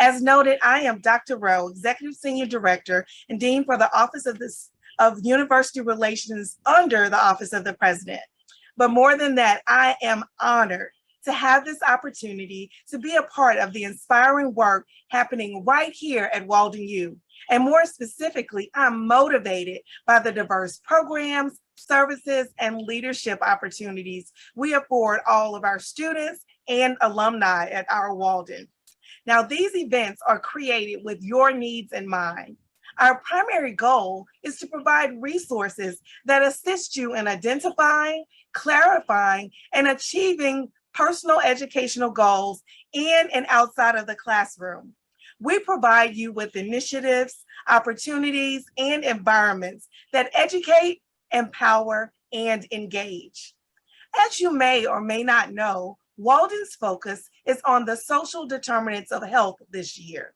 As noted, I am Dr. Rowe, Executive Senior Director and Dean for the Office of University Relations under the Office of the President. But more than that, I am honored to have this opportunity to be a part of the inspiring work happening right here at Walden U. And more specifically, I'm motivated by the diverse programs, services, and leadership opportunities we afford all of our students and alumni at our Walden. Now, these events are created with your needs in mind. Our primary goal is to provide resources that assist you in identifying, clarifying, and achieving personal educational goals in and outside of the classroom. We provide you with initiatives, opportunities, and environments that educate, empower, and engage. As you may or may not know, Walden's focus is on the social determinants of health this year.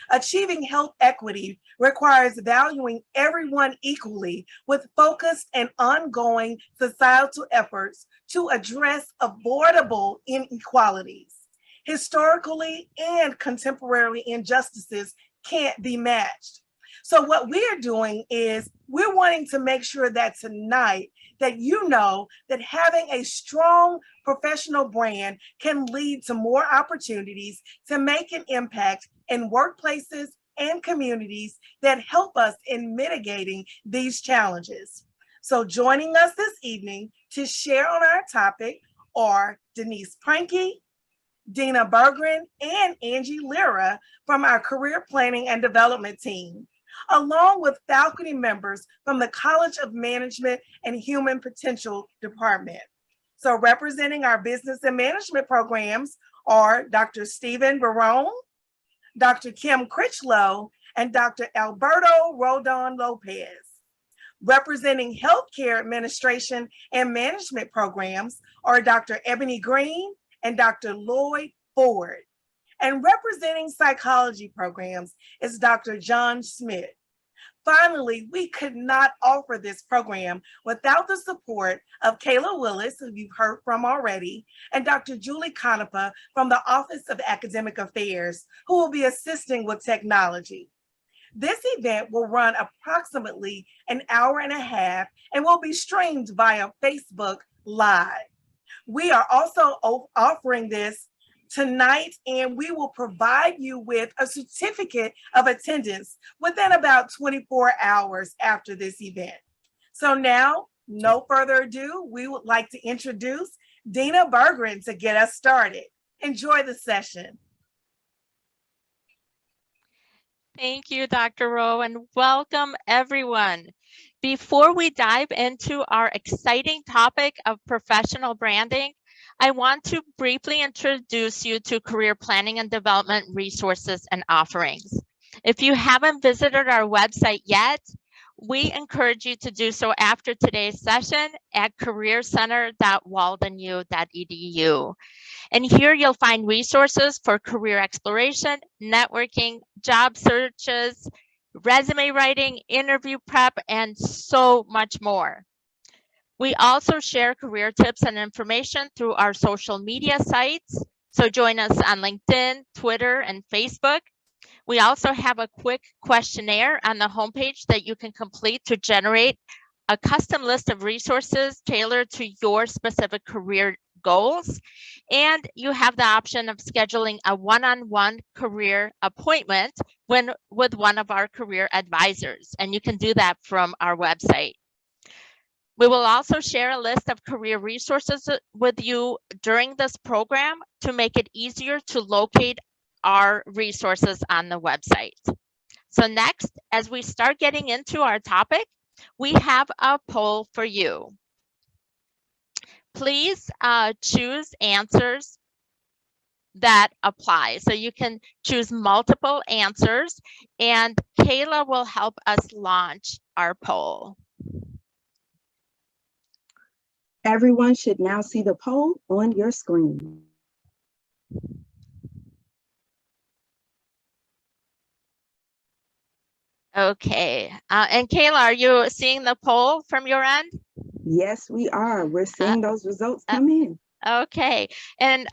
Achieving health equity requires valuing everyone equally with focused and ongoing societal efforts to address avoidable inequalities. Historically and contemporary injustices can't be matched. So what we're doing is we're wanting to make sure that tonight that you know that having a strong professional brand can lead to more opportunities to make an impact in workplaces and communities that help us in mitigating these challenges. So joining us this evening to share on our topic are Denise Pranke, Dina Berggren, and Angie Lira from our Career Planning and Development team, along with faculty members from the College of Management and Human Potential Department. So representing our business and management programs are Dr. Stephen Veron, Dr. Kim Chrysler, and Dr. Alberto Rodon Lopez. Representing healthcare administration and management programs are Dr. Ebony Green and Dr. Lloyd Ford. And representing psychology programs is Dr. John Schmidt. Finally, we could not offer this program without the support of Kayla Willis, who you've heard from already, and Dr. Julie Canepa from the Office of Academic Affairs, who will be assisting with technology. This event will run approximately an hour and a half and will be streamed via Facebook Live. We are also offering this tonight, and we will provide you with a certificate of attendance within about 24 hours after this event. So now, no further ado, we would like to introduce Dina Berggren to get us started. Enjoy the session. Thank you, Dr. Rowe, and welcome everyone. Before we dive into our exciting topic of professional branding, I want to briefly introduce you to career planning and development resources and offerings. If you haven't visited our website yet, we encourage you to do so after today's session at careercenter.waldenu.edu. And here you'll find resources for career exploration, networking, job searches, resume writing, interview prep, and so much more. We also share career tips and information through our social media sites. So join us on LinkedIn, Twitter, and Facebook. We also have a quick questionnaire on the homepage that you can complete to generate a custom list of resources tailored to your specific career goals. And you have the option of scheduling a one-on-one career appointment with one of our career advisors. And you can do that from our website. We will also share a list of career resources with you during this program to make it easier to locate our resources on the website. So next, as we start getting into our topic, we have a poll for you. Please choose answers that apply. So you can choose multiple answers, and Kayla will help us launch our poll. Everyone should now see the poll on your screen. Okay, and Kayla, are you seeing the poll from your end? Yes, we are. We're seeing those results come in. Okay, and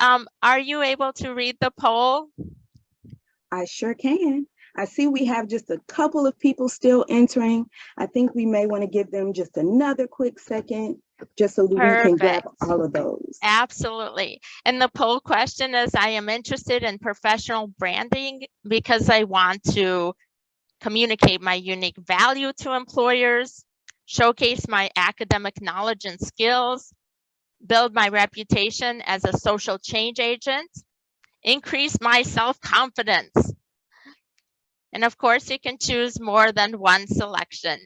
are you able to read the poll? I sure can. I see we have just a couple of people still entering. I think we may want to give them just another quick second, just so that we can grab all of those. Absolutely. And the poll question is, I am interested in professional branding because I want to communicate my unique value to employers, showcase my academic knowledge and skills, build my reputation as a social change agent, increase my self-confidence. And of course, you can choose more than one selection.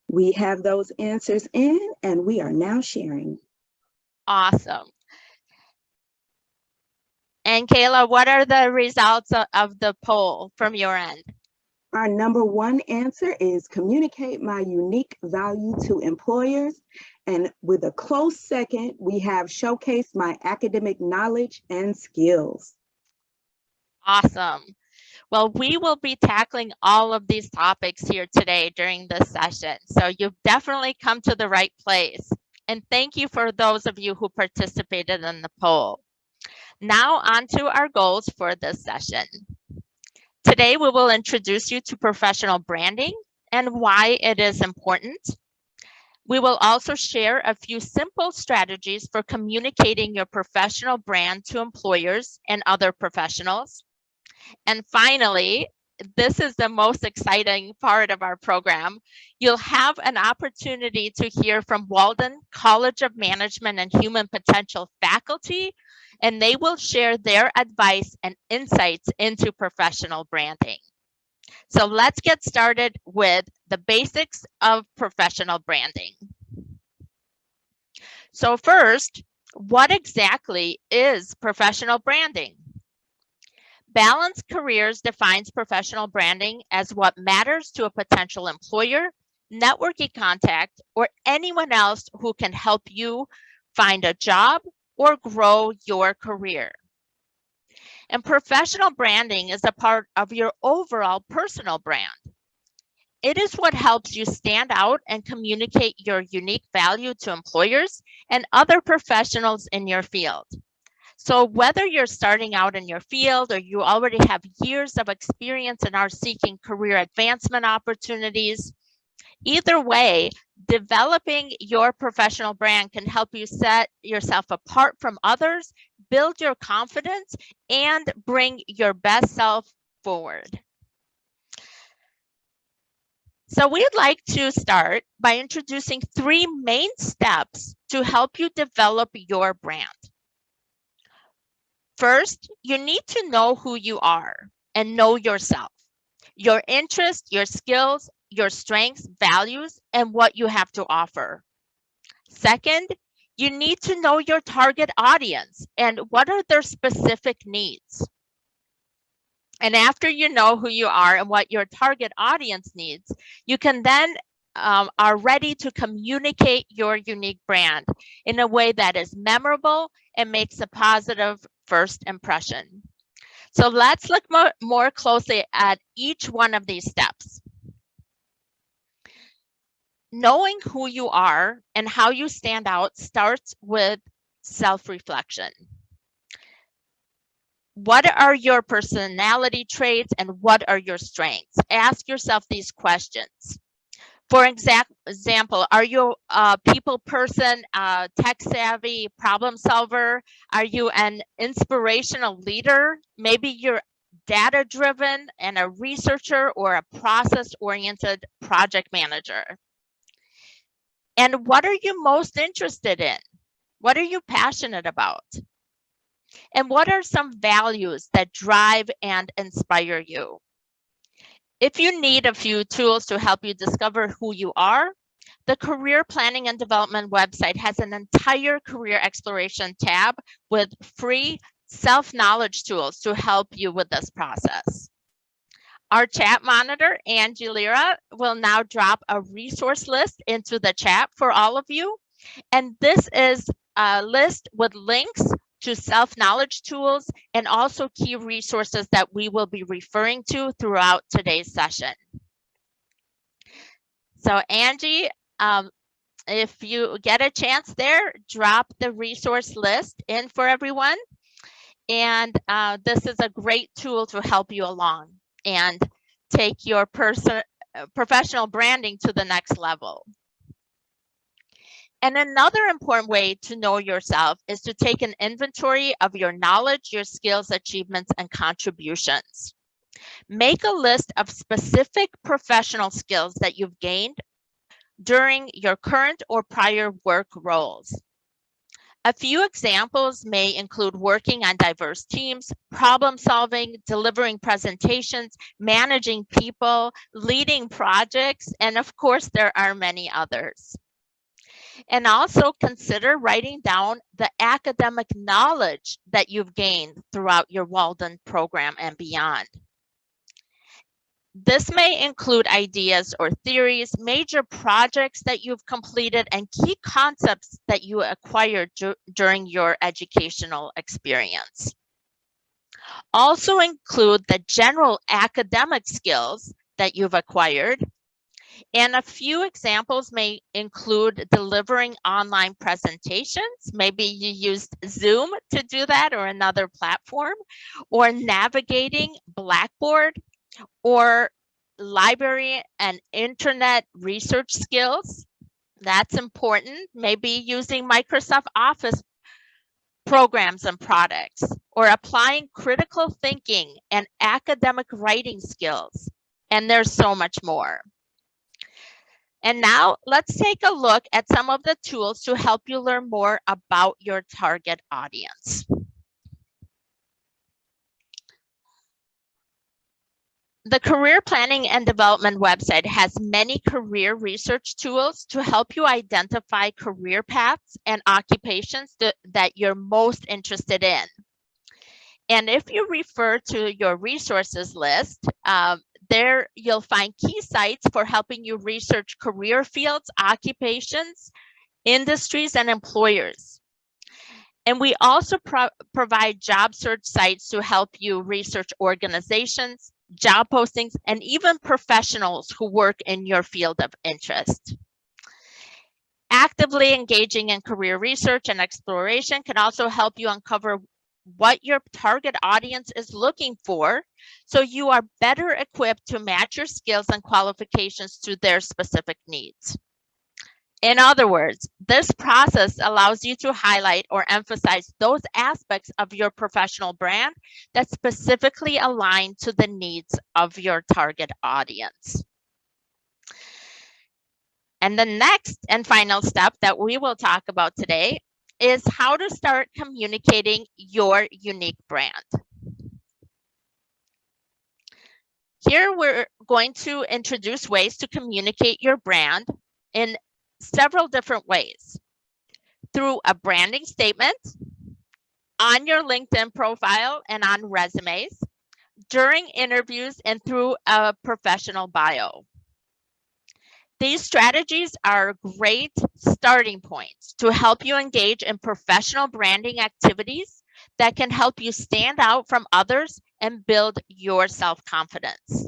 We have those answers in, and we are now sharing. Awesome. And Kayla, what are the results of the poll from your end? Our number one answer is communicate my unique value to employers. And with a close second, we have showcase my academic knowledge and skills. Awesome. Well, we will be tackling all of these topics here today during this session. So you've definitely come to the right place. And thank you for those of you who participated in the poll. Now on to our goals for this session. Today, we will introduce you to professional branding and why it is important. We will also share a few simple strategies for communicating your professional brand to employers and other professionals. And finally, this is the most exciting part of our program. You'll have an opportunity to hear from Walden College of Management and Human Potential faculty, and they will share their advice and insights into professional branding. So let's get started with the basics of professional branding. So first, what exactly is professional branding? Balanced Careers defines professional branding as what matters to a potential employer, networking contact, or anyone else who can help you find a job or grow your career. And professional branding is a part of your overall personal brand. It is what helps you stand out and communicate your unique value to employers and other professionals in your field. So whether you're starting out in your field or you already have years of experience and are seeking career advancement opportunities, either way, developing your professional brand can help you set yourself apart from others, build your confidence, and bring your best self forward. So we'd like to start by introducing 3 main steps to help you develop your brand. First, you need to know who you are and know yourself, your interests, your skills, your strengths, values, and what you have to offer. Second, you need to know your target audience and what are their specific needs. And after you know who you are and what your target audience needs, you can then are ready to communicate your unique brand in a way that is memorable and makes a positive first impression. So let's look more closely at each one of these steps. Knowing who you are and how you stand out starts with self-reflection. What are your personality traits and what are your strengths? Ask yourself these questions. For example, are you a people person, tech savvy, problem solver? Are you an inspirational leader? Maybe you're data driven and a researcher or a process oriented project manager. And what are you most interested in? What are you passionate about? And what are some values that drive and inspire you? If you need a few tools to help you discover who you are, the Career Planning and Development website has an entire career exploration tab with free self-knowledge tools to help you with this process. Our chat monitor, Angie Lira, will now drop a resource list into the chat for all of you. And this is a list with links to self-knowledge tools and also key resources that we will be referring to throughout today's session. So Angie, if you get a chance there, drop the resource list in for everyone. And this is a great tool to help you along and take your professional branding to the next level. And another important way to know yourself is to take an inventory of your knowledge, your skills, achievements, and contributions. Make a list of specific professional skills that you've gained during your current or prior work roles. A few examples may include working on diverse teams, problem solving, delivering presentations, managing people, leading projects, and of course, there are many others. And also consider writing down the academic knowledge that you've gained throughout your Walden program and beyond. This may include ideas or theories, major projects that you've completed, and key concepts that you acquired during your educational experience. Also include the general academic skills that you've acquired. And a few examples may include delivering online presentations. Maybe you used Zoom to do that or another platform, or navigating Blackboard, or library and internet research skills. That's important. Maybe using Microsoft Office programs and products, or applying critical thinking and academic writing skills. And there's so much more. And now let's take a look at some of the tools to help you learn more about your target audience. The Career Planning and Development website has many career research tools to help you identify career paths and occupations that you're most interested in. And if you refer to your resources list, there you'll find key sites for helping you research career fields, occupations, industries, and employers. And we also provide job search sites to help you research organizations, job postings, and even professionals who work in your field of interest. Actively engaging in career research and exploration can also help you uncover what your target audience is looking for, so you are better equipped to match your skills and qualifications to their specific needs. In other words, this process allows you to highlight or emphasize those aspects of your professional brand that specifically align to the needs of your target audience. And the next and final step that we will talk about today is how to start communicating your unique brand. Here we're going to introduce ways to communicate your brand in several different ways: through a branding statement, on your LinkedIn profile and on resumes, during interviews, and through a professional bio. These strategies are great starting points to help you engage in professional branding activities that can help you stand out from others and build your self-confidence.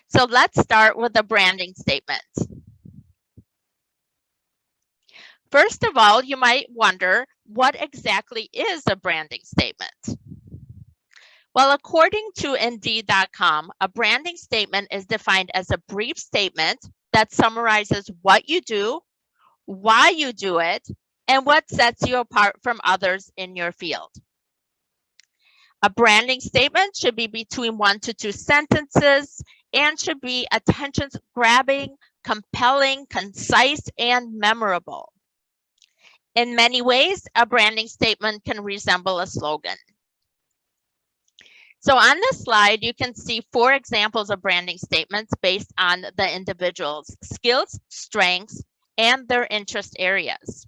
So let's start with a branding statement. First of all, you might wonder, what exactly is a branding statement? Well, according to Indeed.com, a branding statement is defined as a brief statement that summarizes what you do, why you do it, and what sets you apart from others in your field. A branding statement should be between 1 to 2 sentences and should be attention-grabbing, compelling, concise, and memorable. In many ways, a branding statement can resemble a slogan. So on this slide, you can see 4 examples of branding statements based on the individual's skills, strengths, and their interest areas.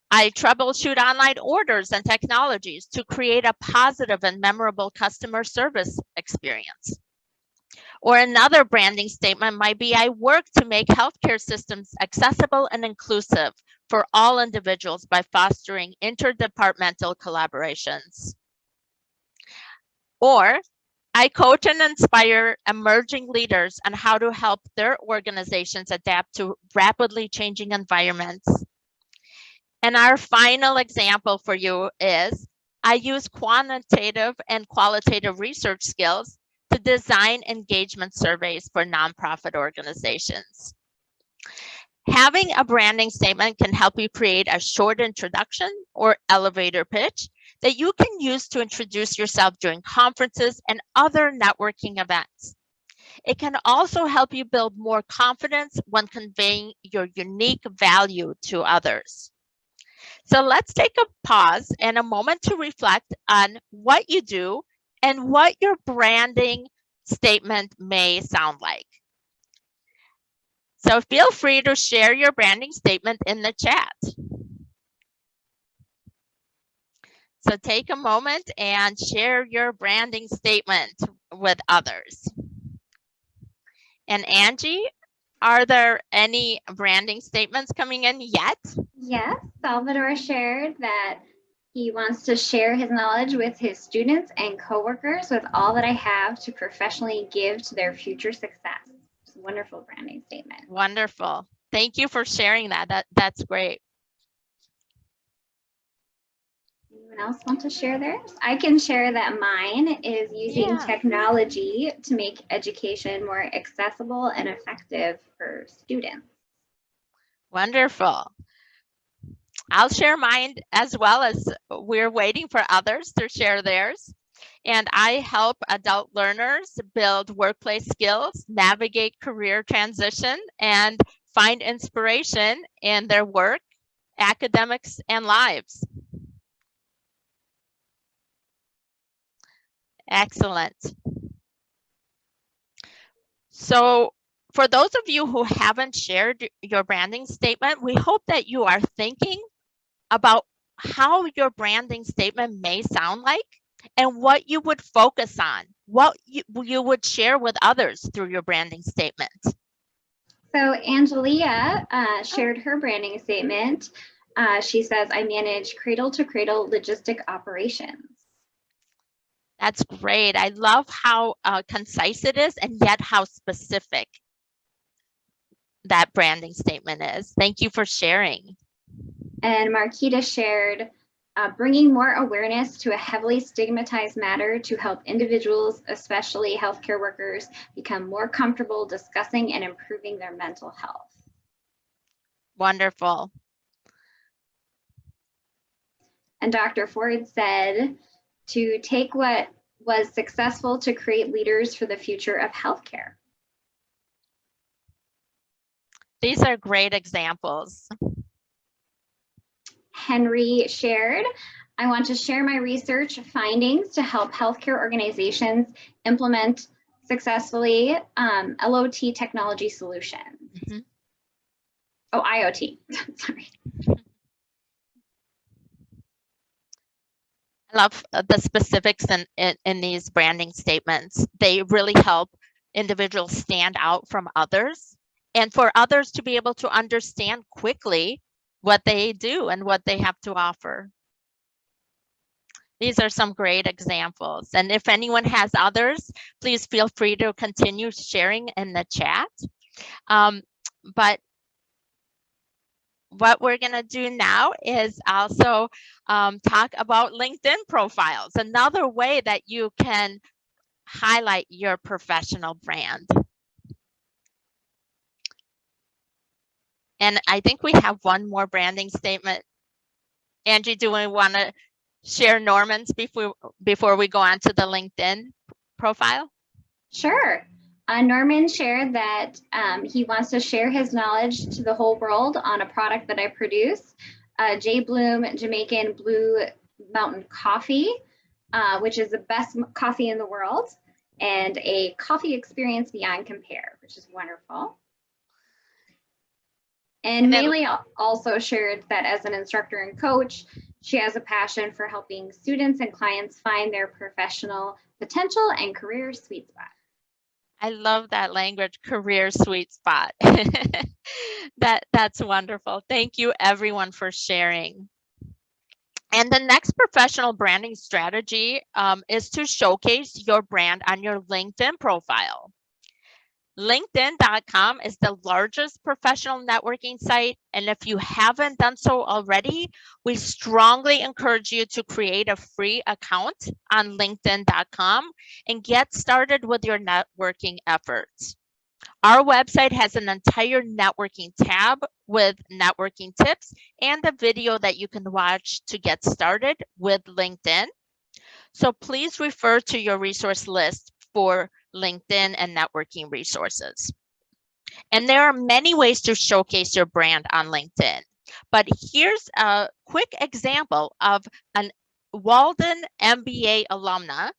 I troubleshoot online orders and technologies to create a positive and memorable customer service experience. Or another branding statement might be, I work to make healthcare systems accessible and inclusive for all individuals by fostering interdepartmental collaborations. Or I coach and inspire emerging leaders on how to help their organizations adapt to rapidly changing environments. And our final example for you is I use quantitative and qualitative research skills to design engagement surveys for nonprofit organizations. Having a branding statement can help you create a short introduction or elevator pitch that you can use to introduce yourself during conferences and other networking events. It can also help you build more confidence when conveying your unique value to others. So let's take a pause and a moment to reflect on what you do and what your branding statement may sound like. So feel free to share your branding statement in the chat. So take a moment and share your branding statement with others. And Angie, are there any branding statements coming in yet? Yes, Salvador shared that he wants to share his knowledge with his students and coworkers with all that I have to professionally give to their future success. It's a wonderful branding statement. Wonderful. Thank you for sharing that. That's great. Anyone else want to share theirs? I can share that mine is using technology to make education more accessible and effective for students. Wonderful. I'll share mine as well as we're waiting for others to share theirs. And I help adult learners build workplace skills, navigate career transition, and find inspiration in their work, academics, and lives. Excellent. So for those of you who haven't shared your branding statement, we hope that you are thinking about how your branding statement may sound like and what you would focus on, what you would share with others through your branding statement. So Angelia shared her branding statement. She says, I manage cradle to cradle logistic operations. That's great. I love how concise it is and yet how specific that branding statement is. Thank you for sharing. And Marquita shared, bringing more awareness to a heavily stigmatized matter to help individuals, especially healthcare workers, become more comfortable discussing and improving their mental health. Wonderful. And Dr. Ford said to take what was successful to create leaders for the future of healthcare. These are great examples. Henry shared, I want to share my research findings to help healthcare organizations implement successfully LOT technology solutions. Mm-hmm. Oh, IoT, sorry. I love the specifics in these branding statements. They really help individuals stand out from others and for others to be able to understand quickly what they do and what they have to offer. These are some great examples. And if anyone has others, please feel free to continue sharing in the chat. But what we're going to do now is also talk about LinkedIn profiles, another way that you can highlight your professional brand. And I think we have one more branding statement. Angie, do we want to share Norman's before we go on to the LinkedIn profile? Sure. Norman shared that he wants to share his knowledge to the whole world on a product that I produce, J. Bloom Jamaican Blue Mountain Coffee, which is the best coffee in the world, and a coffee experience beyond compare, which is wonderful. And Maylee also shared that as an instructor and coach, she has a passion for helping students and clients find their professional potential and career sweet spot. I love that language, career sweet spot. That's wonderful. Thank you everyone for sharing. And the next professional branding strategy is to showcase your brand on your LinkedIn profile. LinkedIn.com is the largest professional networking site. And if you haven't done so already, we strongly encourage you to create a free account on LinkedIn.com and get started with your networking efforts. Our website has an entire networking tab with networking tips and a video that you can watch to get started with LinkedIn. So please refer to your resource list for LinkedIn and networking resources. And there are many ways to showcase your brand on LinkedIn. But here's a quick example of an Walden MBA alumna,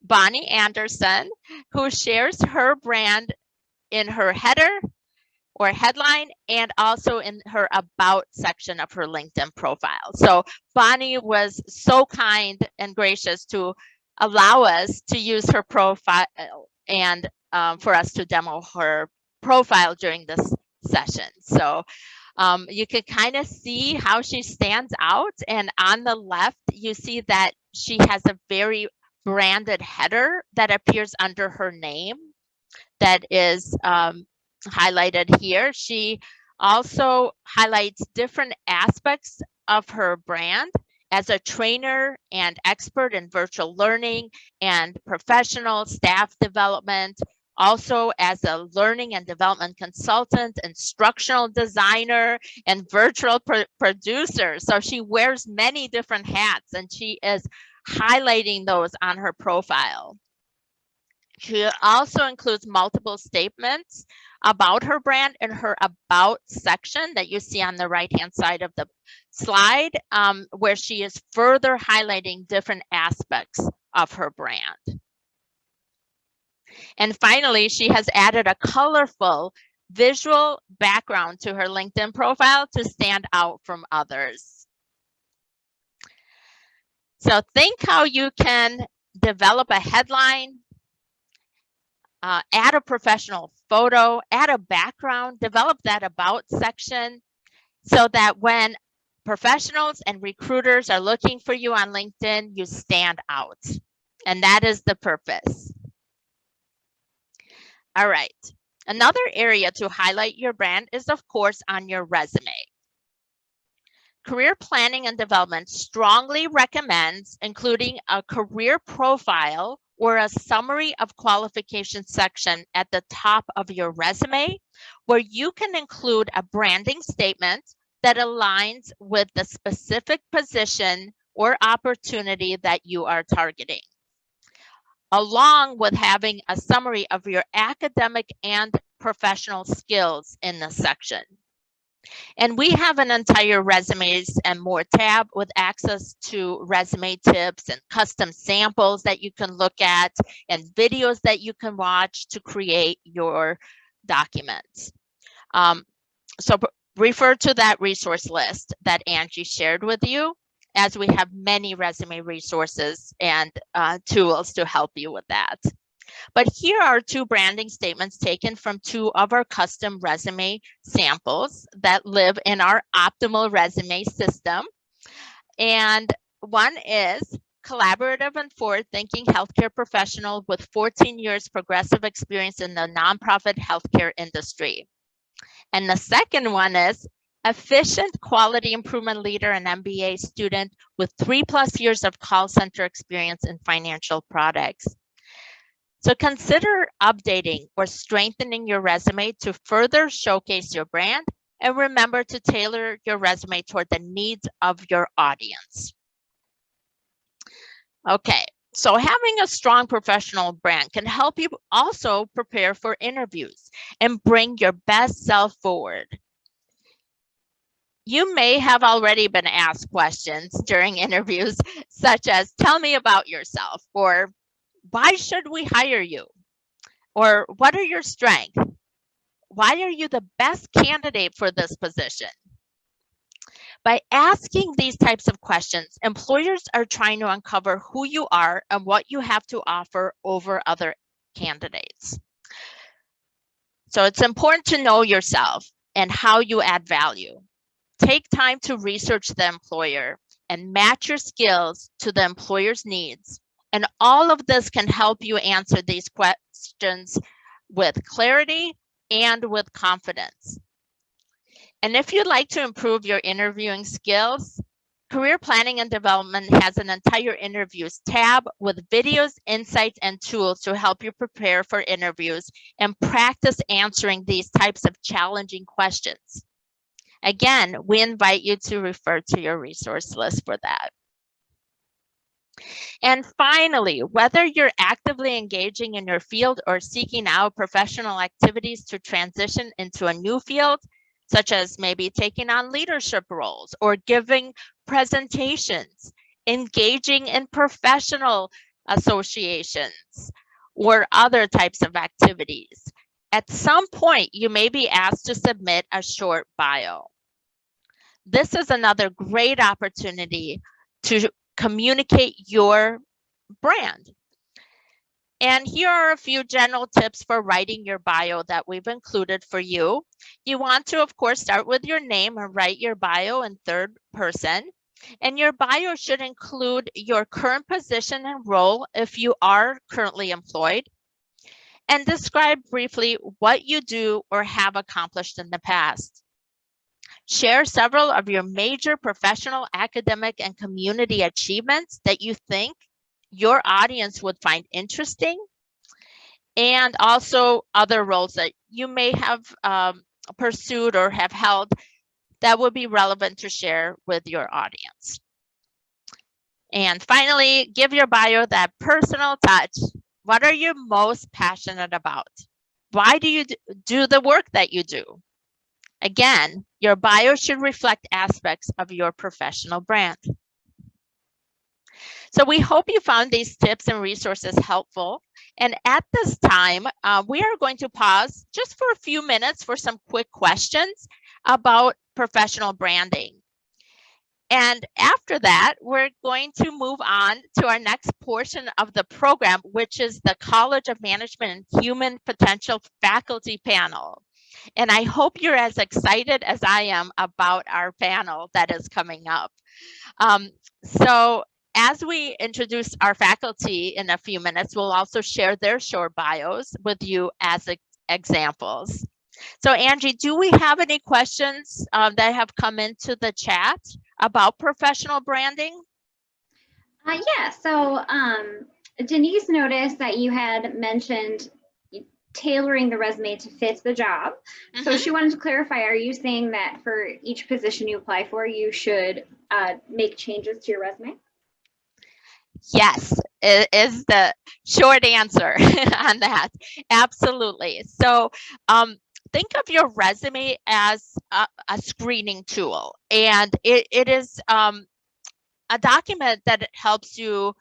Bonnie Anderson, who shares her brand in her header or headline and also in her about section of her LinkedIn profile. So Bonnie was so kind and gracious to allow us to use her profile and for us to demo her profile during this session. So you can kind of see how she stands out. And on the left, you see that she has a very branded header that appears under her name that is highlighted here. She also highlights different aspects of her brand as a trainer and expert in virtual learning and professional staff development, also as a learning and development consultant, instructional designer, and virtual producer. So she wears many different hats and she is highlighting those on her profile. She also includes multiple statements about her brand in her about section that you see on the right-hand side of the slide, where she is further highlighting different aspects of her brand. And finally, she has added a colorful visual background to her LinkedIn profile to stand out from others. So think how you can develop a headline, add a professional photo, add a background, develop that about section so that when professionals and recruiters are looking for you on LinkedIn, you stand out. And that is the purpose. All right. Another area to highlight your brand is, of course, on your resume. Career Planning and Development strongly recommends including a career profile or a summary of qualifications section at the top of your resume, where you can include a branding statement that aligns with the specific position or opportunity that you are targeting, along with having a summary of your academic and professional skills in the section. And we have an entire resumes and more tab with access to resume tips and custom samples that you can look at and videos that you can watch to create your documents. So refer to that resource list that Angie shared with you, as we have many resume resources and tools to help you with that. But here are two branding statements taken from two of our custom resume samples that live in our optimal resume system. And one is collaborative and forward-thinking healthcare professional with 14 years progressive experience in the nonprofit healthcare industry. And the second one is efficient quality improvement leader and MBA student with 3+ years of call center experience in financial products. So consider updating or strengthening your resume to further showcase your brand, and remember to tailor your resume toward the needs of your audience. Okay, so having a strong professional brand can help you also prepare for interviews and bring your best self forward. You may have already been asked questions during interviews, such as, tell me about yourself, or why should we hire you? Or what are your strengths? Why are you the best candidate for this position? By asking these types of questions, employers are trying to uncover who you are and what you have to offer over other candidates. So it's important to know yourself and how you add value. Take time to research the employer and match your skills to the employer's needs. And all of this can help you answer these questions with clarity and with confidence. And if you'd like to improve your interviewing skills, Career Planning and Development has an entire interviews tab with videos, insights, and tools to help you prepare for interviews and practice answering these types of challenging questions. Again, we invite you to refer to your resource list for that. And finally, whether you're actively engaging in your field or seeking out professional activities to transition into a new field, such as maybe taking on leadership roles or giving presentations, engaging in professional associations, or other types of activities, at some point, you may be asked to submit a short bio. This is another great opportunity to communicate your brand. And here are a few general tips for writing your bio that we've included for you. You want to, of course, start with your name and write your bio in third person. And your bio should include your current position and role if you are currently employed. And describe briefly what you do or have accomplished in the past. Share several of your major professional, academic, and community achievements that you think your audience would find interesting, and also other roles that you may have pursued or have held that would be relevant to share with your audience. And finally, give your bio that personal touch. What are you most passionate about? Why do you do the work that you do? Again, your bio should reflect aspects of your professional brand. So we hope you found these tips and resources helpful. And at this time, we are going to pause just for a few minutes for some quick questions about professional branding. And after that, we're going to move on to our next portion of the program, which is the College of Management and Human Potential Faculty Panel. And I hope you're as excited as I am about our panel that is coming up. So as we introduce our faculty in a few minutes, we'll also share their short bios with you as examples. So Angie, do we have any questions that have come into the chat about professional branding? Yeah, so Denise noticed that you had mentioned tailoring the resume to fit the job. So she wanted to clarify, are you saying that for each position you apply for, you should make changes to your resume? Yes, is the short answer on that. Absolutely. So think of your resume as a screening tool, and it is a document that helps you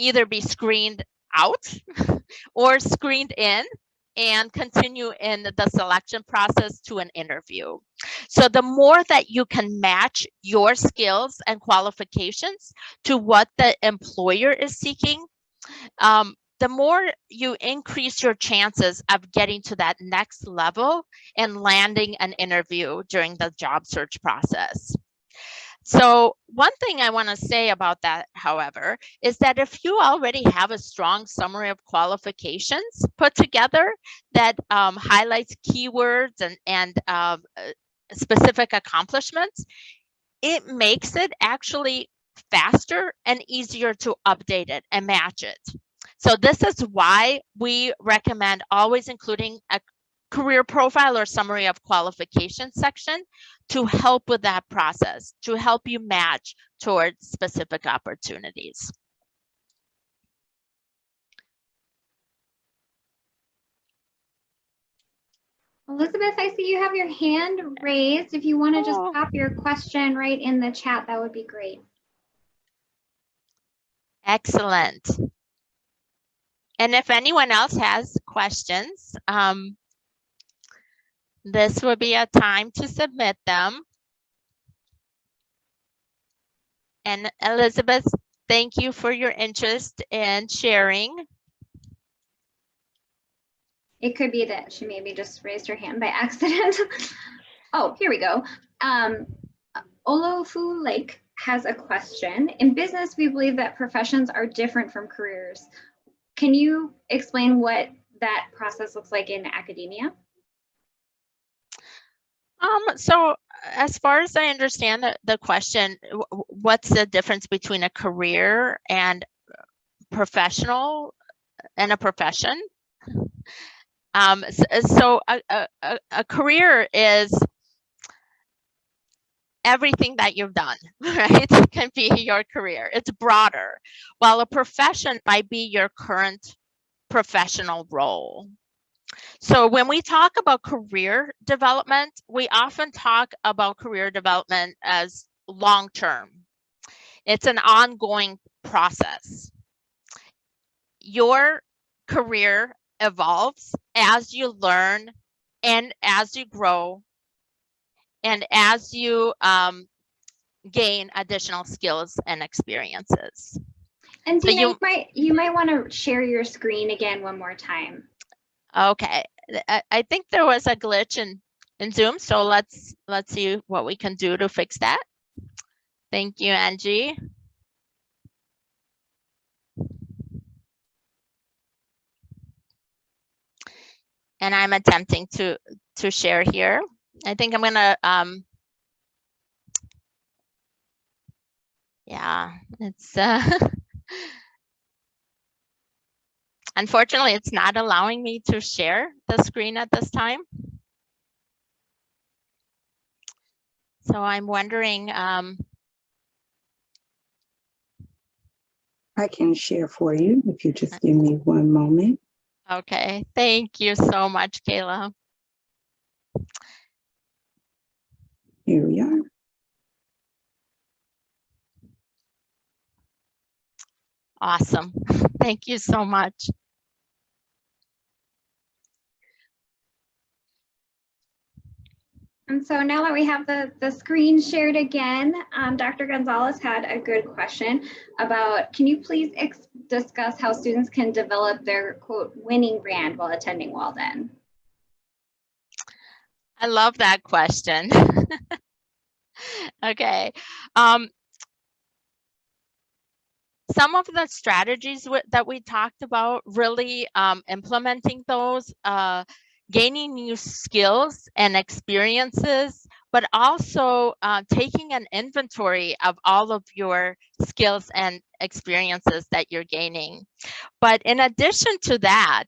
either be screened out or screened in and continue in the selection process to an interview. So the more that you can match your skills and qualifications to what the employer is seeking, the more you increase your chances of getting to that next level and landing an interview during the job search process. So one thing I want to say about that, however, is that if you already have a strong summary of qualifications put together that highlights keywords and specific accomplishments, it makes it actually faster and easier to update it and match it. So this is why we recommend always including a career profile or summary of qualifications section to help with that process, to help you match towards specific opportunities. Elizabeth, I see you have your hand raised. If you want to just pop your question right in the chat, that would be great. Excellent. And if anyone else has questions, this would be a time to submit them. And Elizabeth, thank you for your interest in sharing. It could be that she maybe just raised her hand by accident. Oh, here we go. Olofu Lake has a question. In business, we believe that professions are different from careers. Can you explain what that process looks like in academia? So as far as I understand the question, what's the difference between a career and professional and a profession? So a career is everything that you've done, right? It can be your career. It's broader, while a profession might be your current professional role. So when we talk about career development, we often talk about career development as long-term. It's an ongoing process. Your career evolves as you learn and as you grow and as you gain additional skills and experiences. And So Dina, you might want to share your screen again one more time. Okay, I think there was a glitch in Zoom, so let's see what we can do to fix that. Thank you, Angie. And I'm attempting to share here. I think I'm gonna yeah, it's unfortunately it's not allowing me to share the screen at this time. So I'm wondering I can share for you if you just give me one moment. Okay, thank you so much, Kayla. Here we are. Awesome. Thank you so much. And so now that we have the screen shared again, Dr. Gonzalez had a good question about, can you please discuss how students can develop their, quote, winning brand while attending Walden? I love that question. Okay. Some of the strategies that we talked about, really implementing those, gaining new skills and experiences, but also taking an inventory of all of your skills and experiences that you're gaining. But in addition to that,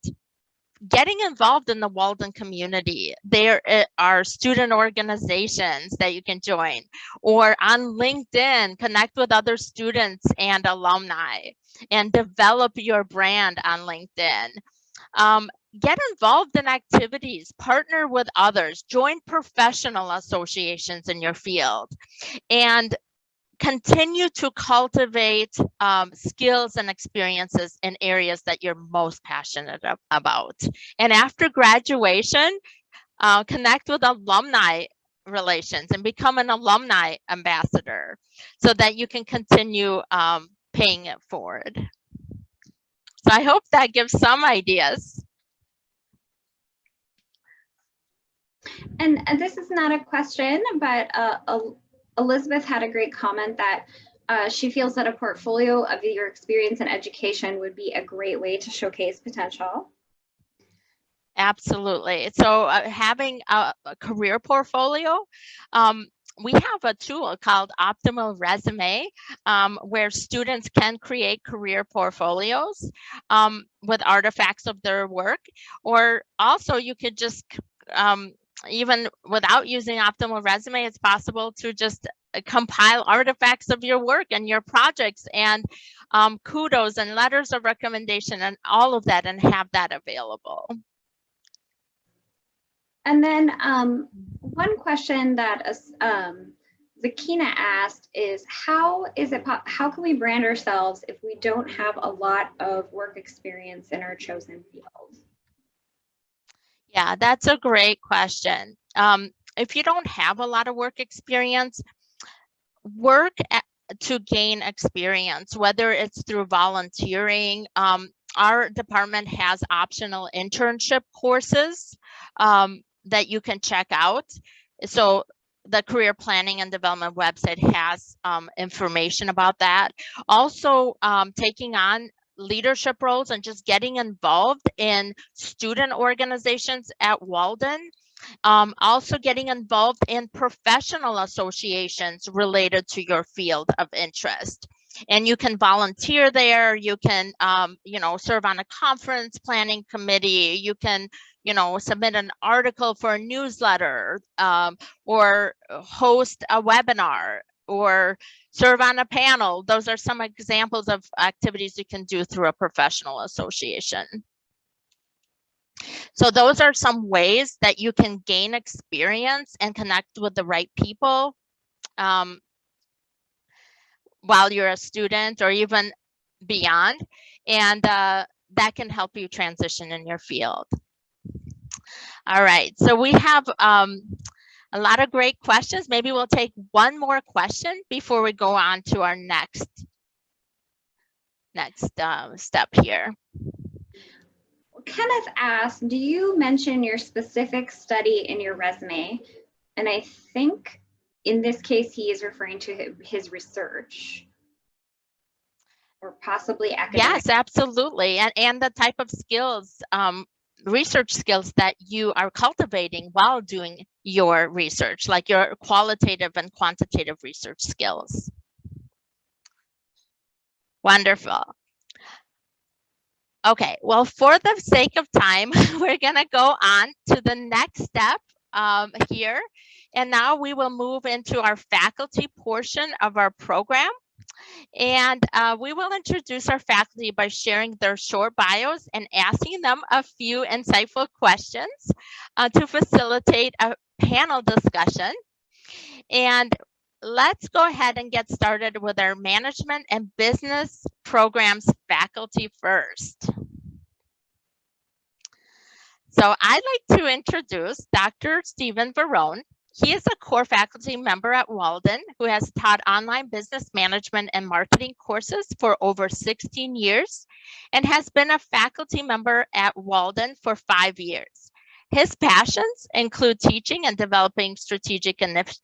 getting involved in the Walden community. There are student organizations that you can join, or on LinkedIn, connect with other students and alumni and develop your brand on LinkedIn. Get involved in activities, partner with others, join professional associations in your field, and continue to cultivate skills and experiences in areas that you're most passionate about. And after graduation, connect with alumni relations and become an alumni ambassador so that you can continue paying it forward. So I hope that gives some ideas. And this is not a question, but Elizabeth had a great comment that she feels that a portfolio of your experience and education would be a great way to showcase potential. Absolutely. So having a career portfolio, we have a tool called Optimal Resume, where students can create career portfolios with artifacts of their work, or also you could just even without using Optimal Resume, it's possible to just compile artifacts of your work and your projects and kudos and letters of recommendation and all of that, and have that available. And then one question that Zakina asked is, how can we brand ourselves if we don't have a lot of work experience in our chosen field? Yeah, that's a great question. If you don't have a lot of work experience, work to gain experience, whether it's through volunteering. Our department has optional internship courses that you can check out. So the Career Planning and Development website has information about that. Also, taking on leadership roles and just getting involved in student organizations at Walden. Also getting involved in professional associations related to your field of interest. And you can volunteer there. You can, serve on a conference planning committee. You can, submit an article for a newsletter, or host a webinar, or serve on a panel. Those are some examples of activities you can do through a professional association. So those are some ways that you can gain experience and connect with the right people while you're a student or even beyond. And that can help you transition in your field. All right, so we have a lot of great questions. Maybe we'll take one more question before we go on to our next step here. Kenneth asked, do you mention your specific study in your resume? And I think in this case, he is referring to his research or possibly academic. Yes, absolutely. And the type of skills, research skills that you are cultivating while doing your research, like your qualitative and quantitative research skills. Wonderful. Okay, well, for the sake of time, we're gonna go on to the next step here. And now we will move into our faculty portion of our program. And we will introduce our faculty by sharing their short bios and asking them a few insightful questions to facilitate a panel discussion. And let's go ahead and get started with our management and business programs faculty first. So I'd like to introduce Dr. Stephen Veron. He is a core faculty member at Walden who has taught online business management and marketing courses for over 16 years and has been a faculty member at Walden for 5 years. His passions include teaching and developing strategic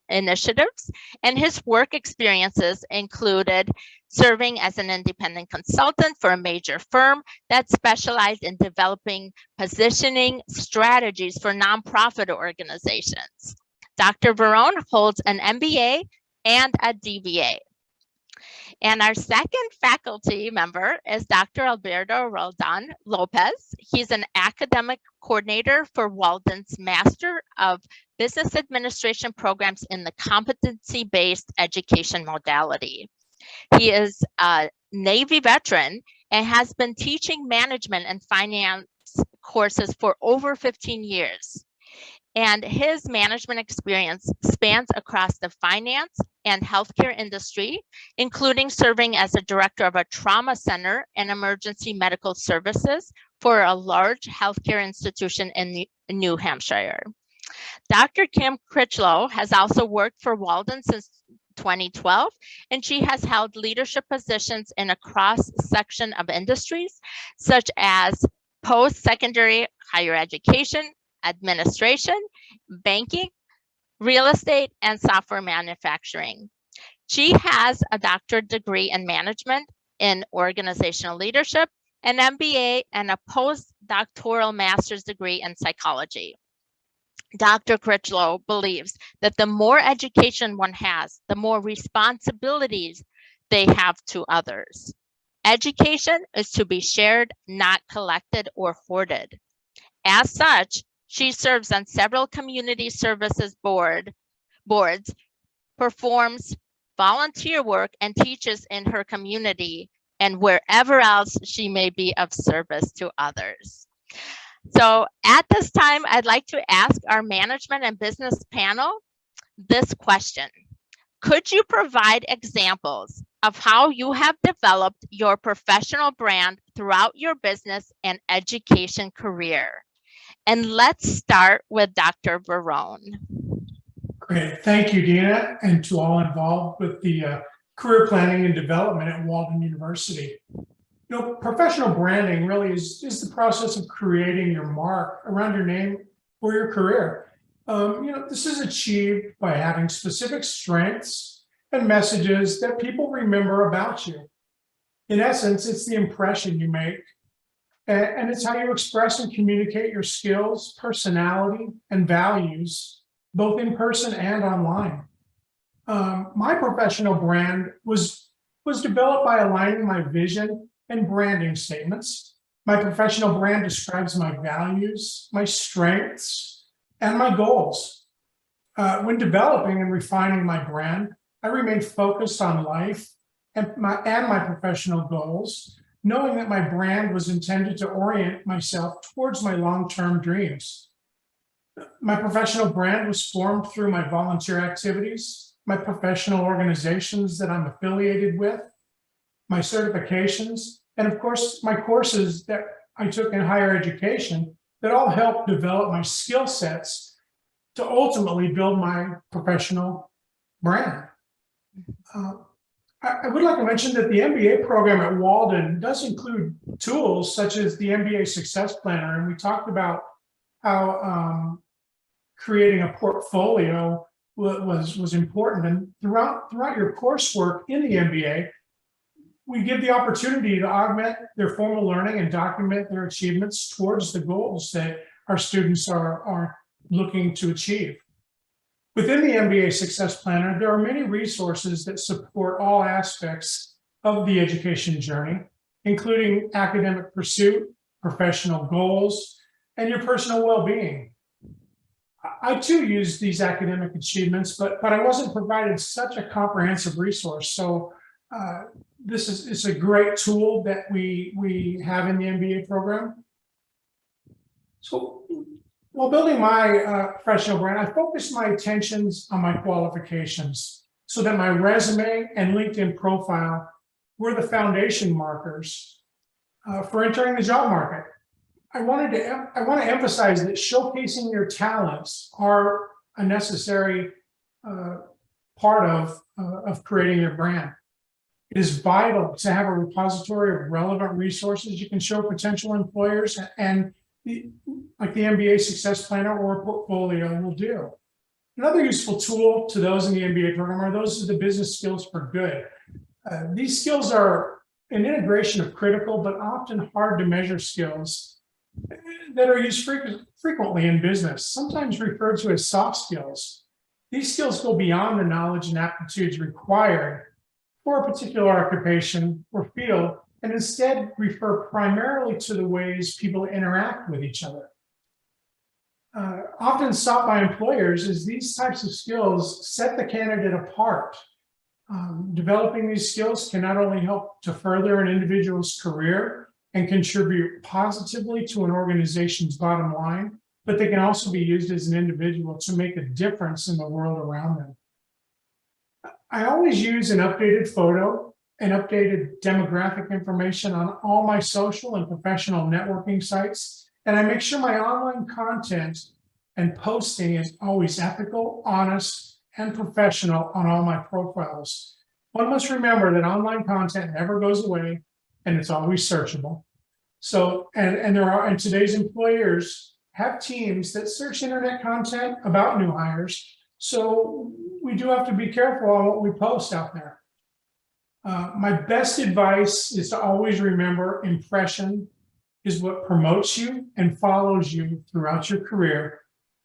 initiatives, and his work experiences included serving as an independent consultant for a major firm that specialized in developing positioning strategies for nonprofit organizations. Dr. Veron holds an MBA and a DBA. And our second faculty member is Dr. Alberto Roldan Lopez. He's an academic coordinator for Walden's Master of Business Administration programs in the competency-based education modality. He is a Navy veteran and has been teaching management and finance courses for over 15 years. And his management experience spans across the finance and healthcare industry, including serving as a director of a trauma center and emergency medical services for a large healthcare institution in New Hampshire. Dr. Kim Chrysler has also worked for Walden since 2012, and she has held leadership positions in a cross-section of industries, such as post-secondary higher education, administration, banking, real estate, and software manufacturing. She has a doctorate degree in management in organizational leadership, an MBA, and a postdoctoral master's degree in psychology. Dr. Chrysler believes that the more education one has, the more responsibilities they have to others. Education is to be shared, not collected or hoarded. As such, she serves on several community services boards, performs volunteer work, and teaches in her community and wherever else she may be of service to others. So at this time, I'd like to ask our management and business panel this question. Could you provide examples of how you have developed your professional brand throughout your business and education career? And let's start with Dr. Veron. Great, thank you, Dina, and to all involved with the career planning and development at Walden University. You know, professional branding really is the process of creating your mark around your name or your career. This is achieved by having specific strengths and messages that people remember about you. In essence, it's the impression you make, and it's how you express and communicate your skills, personality, and values, both in person and online. My professional brand was developed by aligning my vision and branding statements. My professional brand describes my values, my strengths, and my goals. When developing and refining my brand, I remained focused on life and my professional goals, knowing that my brand was intended to orient myself towards my long-term dreams. My professional brand was formed through my volunteer activities, my professional organizations that I'm affiliated with, my certifications, and of course, my courses that I took in higher education that all helped develop my skill sets to ultimately build my professional brand. I would like to mention that the MBA program at Walden does include tools such as the Mba Success Planner, and we talked about how creating a portfolio was important. And throughout your coursework in the MBA, we give the opportunity to augment their formal learning and document their achievements towards the goals that our students are looking to achieve. Within the Mba Success Planner, there are many resources that support all aspects of the education journey, including academic pursuit, professional goals, and your personal well-being. I too used these academic achievements, but I wasn't provided such a comprehensive resource. So it's a great tool that we have in the MBA program. So while building my professional brand, I focused my attentions on my qualifications so that my resume and LinkedIn profile were the foundation markers for entering the job market. I want to emphasize that showcasing your talents are a necessary part of creating your brand. It is vital to have a repository of relevant resources you can show potential employers, and like the Mba Success Planner or a portfolio will do. Another useful tool to those in the MBA program are those of the business skills for good. These skills are an integration of critical but often hard to measure skills that are used frequently in business, sometimes referred to as soft skills. These skills go beyond the knowledge and aptitudes required for a particular occupation or field, and instead refer primarily to the ways people interact with each other. Often sought by employers is these types of skills set the candidate apart. Developing these skills can not only help to further an individual's career and contribute positively to an organization's bottom line, but they can also be used as an individual to make a difference in the world around them. I always use an updated photo and updated demographic information on all my social and professional networking sites, and I make sure my online content and posting is always ethical, honest, and professional on all my profiles. One must remember that online content never goes away, and it's always searchable. So, and today's employers have teams that search internet content about new hires. So we do have to be careful on what we post out there. My best advice is to always remember impression is what promotes you and follows you throughout your career.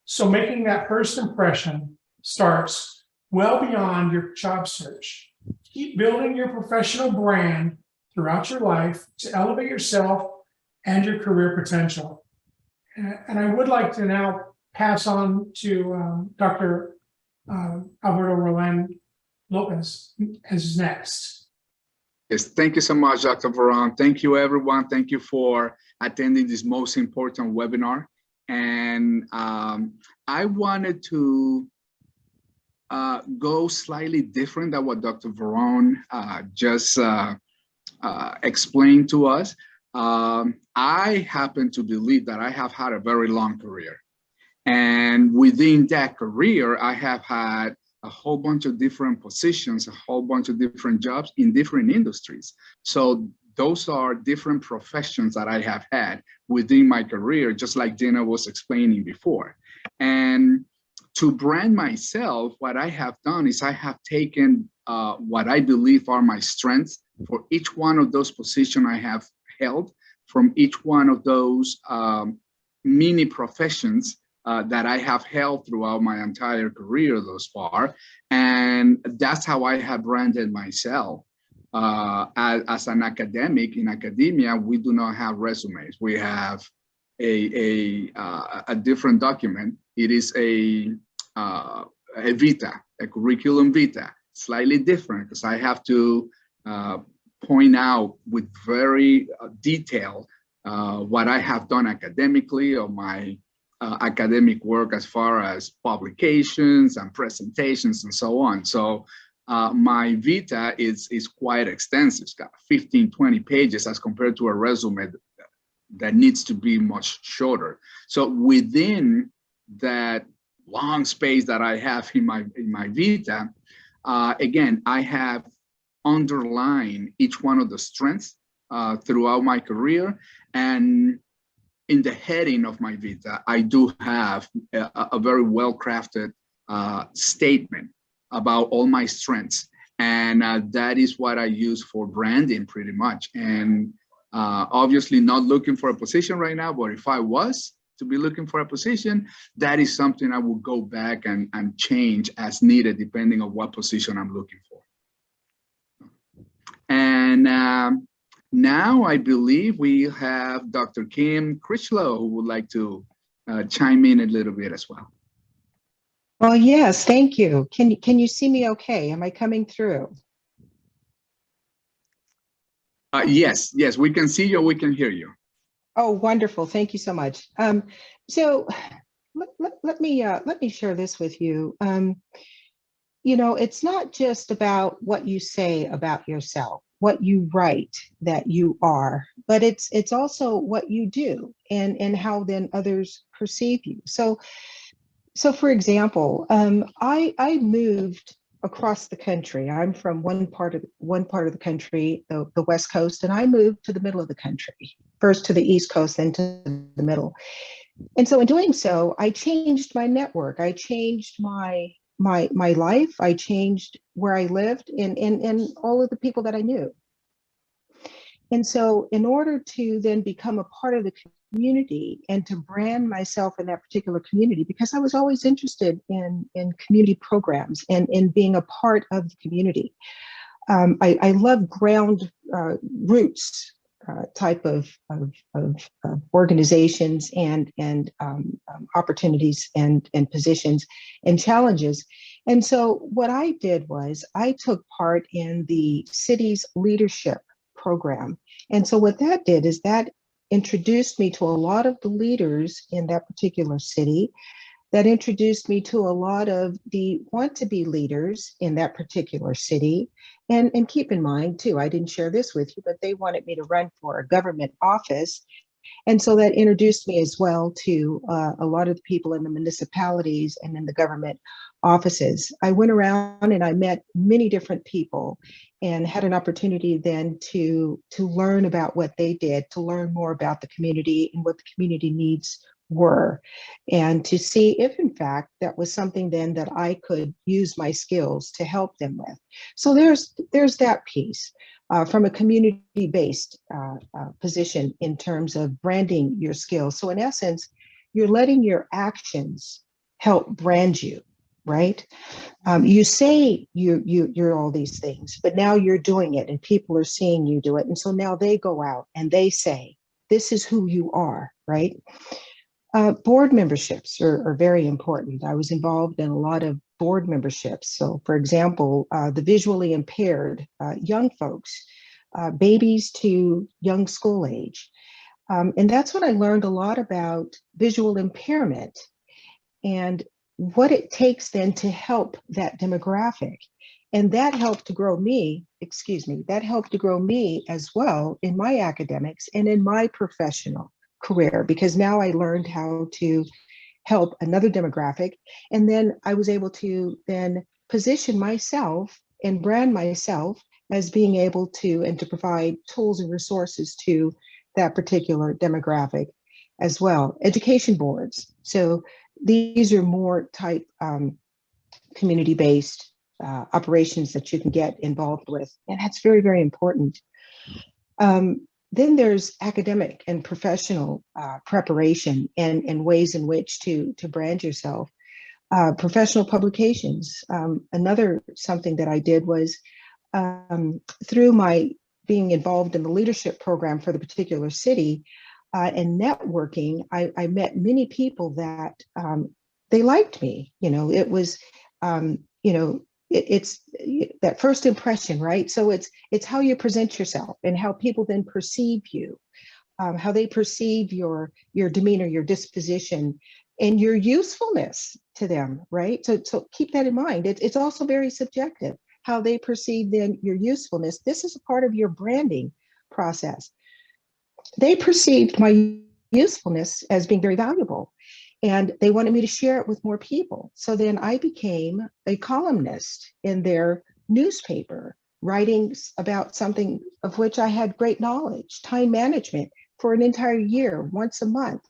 So making that first impression starts well beyond your job search. Keep building your professional brand throughout your life to elevate yourself and your career potential. And I would like to now pass on to Dr. Alberto Roland Lopez as next. Yes, thank you so much, Dr. Veron. Thank you, everyone. Thank you for attending this most important webinar. And I wanted to go slightly different than what Dr. Veron just explained to us. I happen to believe that I have had a very long career. And within that career, I have had a whole bunch of different positions, a whole bunch of different jobs in different industries. So those are different professions that I have had within my career, just like Dina was explaining before. And To brand myself, what I have done is I have taken what I believe are my strengths for each one of those positions I have held, from each one of those mini professions that I have held throughout my entire career thus far. And that's how I have branded myself. As an academic in academia, we do not have resumes. We have a different document. It is a vita, a curriculum vita, slightly different because I have to point out with very detail what I have done academically or my academic work as far as publications and presentations and so on. So my vita is quite extensive. It's got 15, 20 pages as compared to a resume that needs to be much shorter. So within that long space that I have in my vita, again, I have underlined each one of the strengths throughout my career. And in the heading of my vita, I do have a very well-crafted statement about all my strengths. And that is what I use for branding pretty much. And obviously not looking for a position right now, but if I was to be looking for a position, that is something I will go back and change as needed, depending on what position I'm looking for. And now I believe we have Dr. Kim Chrysler, who would like to chime in a little bit as well. Well, yes, thank you. Can you see me okay? Am I coming through? Yes, we can see you, we can hear you. Oh, wonderful. Thank you so much. So let me share this with you. You know, it's not just about what you say about yourself, what you write that you are, but it's also what you do and how then others perceive you. So for example, I moved across the country. I'm from one part of the country, the West Coast, and I moved to the middle of the country, first to the East Coast, then to the middle. And so in doing so, I changed my network. I changed my life. I changed where I lived and all of the people that I knew. And so in order to then become a part of the community and to brand myself in that particular community, because I was always interested in community programs and in being a part of the community. I love ground roots type of organizations and opportunities and positions and challenges. And so what I did was I took part in the city's leadership program. And so what that did is that introduced me to a lot of the leaders in that particular city, that introduced me to a lot of the want-to-be leaders in that particular city. And keep in mind too, I didn't share this with you, but they wanted me to run for a government office. And so that introduced me as well to a lot of the people in the municipalities and in the government offices. I went around and I met many different people and had an opportunity then to learn about what they did, to learn more about the community and what the community needs were, and to see if in fact that was something then that I could use my skills to help them with. So there's that piece from a community-based position in terms of branding your skills. So in essence, you're letting your actions help brand you, right? You say you're all these things, but now you're doing it and people are seeing you do it. And so now they go out and they say, this is who you are, right? Board memberships are very important. I was involved in a lot of board memberships. So for example, the visually impaired young folks, babies to young school age. And that's when I learned a lot about visual impairment and what it takes then to help that demographic. And that helped to grow me, that helped to grow me as well in my academics and in my professional career, because now I learned how to help another demographic. And then I was able to then position myself and brand myself as being able to and to provide tools and resources to that particular demographic as well. Education boards. So these are more type community-based operations that you can get involved with. And that's very, very important. Then there's academic and professional preparation and ways in which to brand yourself. Professional publications. Another something that I did was through my being involved in the leadership program for the particular city and networking, I met many people that they liked me. You know, it was, you know, it's that first impression, right? So it's how you present yourself and how people then perceive you, how they perceive your demeanor, your disposition, and your usefulness to them, right? So keep that in mind. It's also very subjective, how they perceive then your usefulness. This is a part of your branding process. They perceived my usefulness as being very valuable, and they wanted me to share it with more people. So then I became a columnist in their newspaper, writing about something of which I had great knowledge, time management. For an entire year, once a month,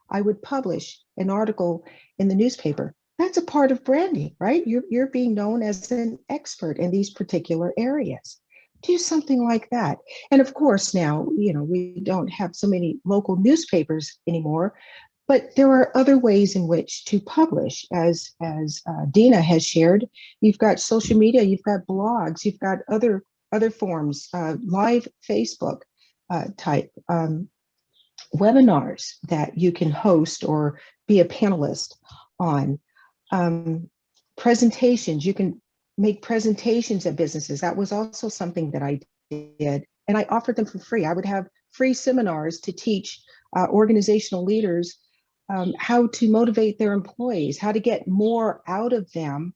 I would publish an article in the newspaper. That's a part of branding, right? You're being known as an expert in these particular areas. Do something like that. And of course, now, you know, we don't have so many local newspapers anymore, but there are other ways in which to publish, as Dina has shared. You've got social media, you've got blogs, you've got other forms, live Facebook type webinars that you can host or be a panelist on. Presentations, you can make presentations at businesses. That was also something that I did, and I offered them for free. I would have free seminars to teach organizational leaders how to motivate their employees, how to get more out of them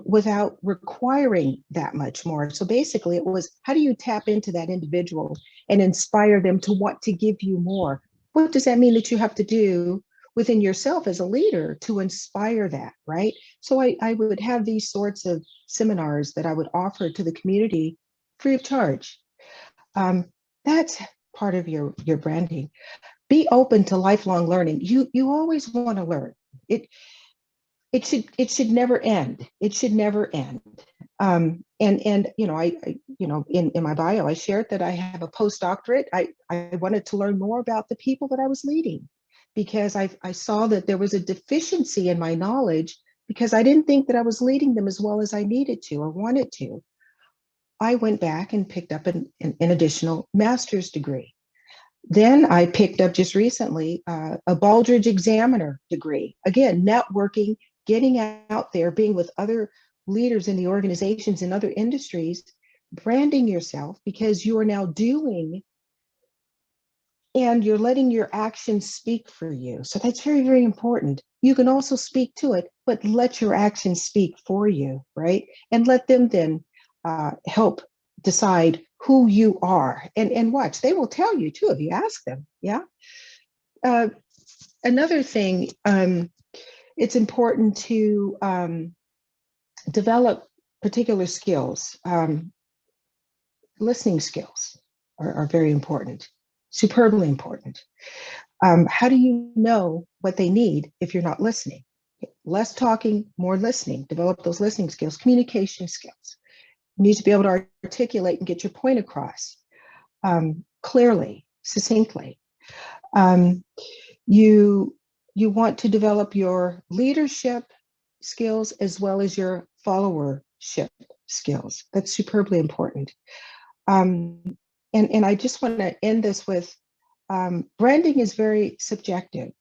without requiring that much more. So basically it was, how do you tap into that individual and inspire them to want to give you more? What does that mean that you have to do within yourself as a leader to inspire that, right? So I would have these sorts of seminars that I would offer to the community free of charge. That's part of your branding. Be open to lifelong learning. You always want to learn. It should never end. It should never end. And you know, I in my bio I shared that I have a postdoctorate. I wanted to learn more about the people that I was leading, because I saw that there was a deficiency in my knowledge because I didn't think that I was leading them as well as I needed to or wanted to. I went back and picked up an additional master's degree. Then I picked up just recently a Baldrige Examiner degree. Again, networking, getting out there, being with other leaders in the organizations in other industries, branding yourself because you are now doing and you're letting your actions speak for you. So that's very, very important. You can also speak to it, but let your actions speak for you, right? And let them then help decide who you are. And watch, they will tell you too if you ask them, yeah? Another thing, it's important to develop particular skills. Listening skills are very important. Superbly important. How do you know what they need if you're not listening? Less talking, more listening. Develop those listening skills, communication skills. You need to be able to articulate and get your point across clearly, succinctly. You want to develop your leadership skills as well as your followership skills. That's superbly important. And I just want to end this with, branding is very subjective.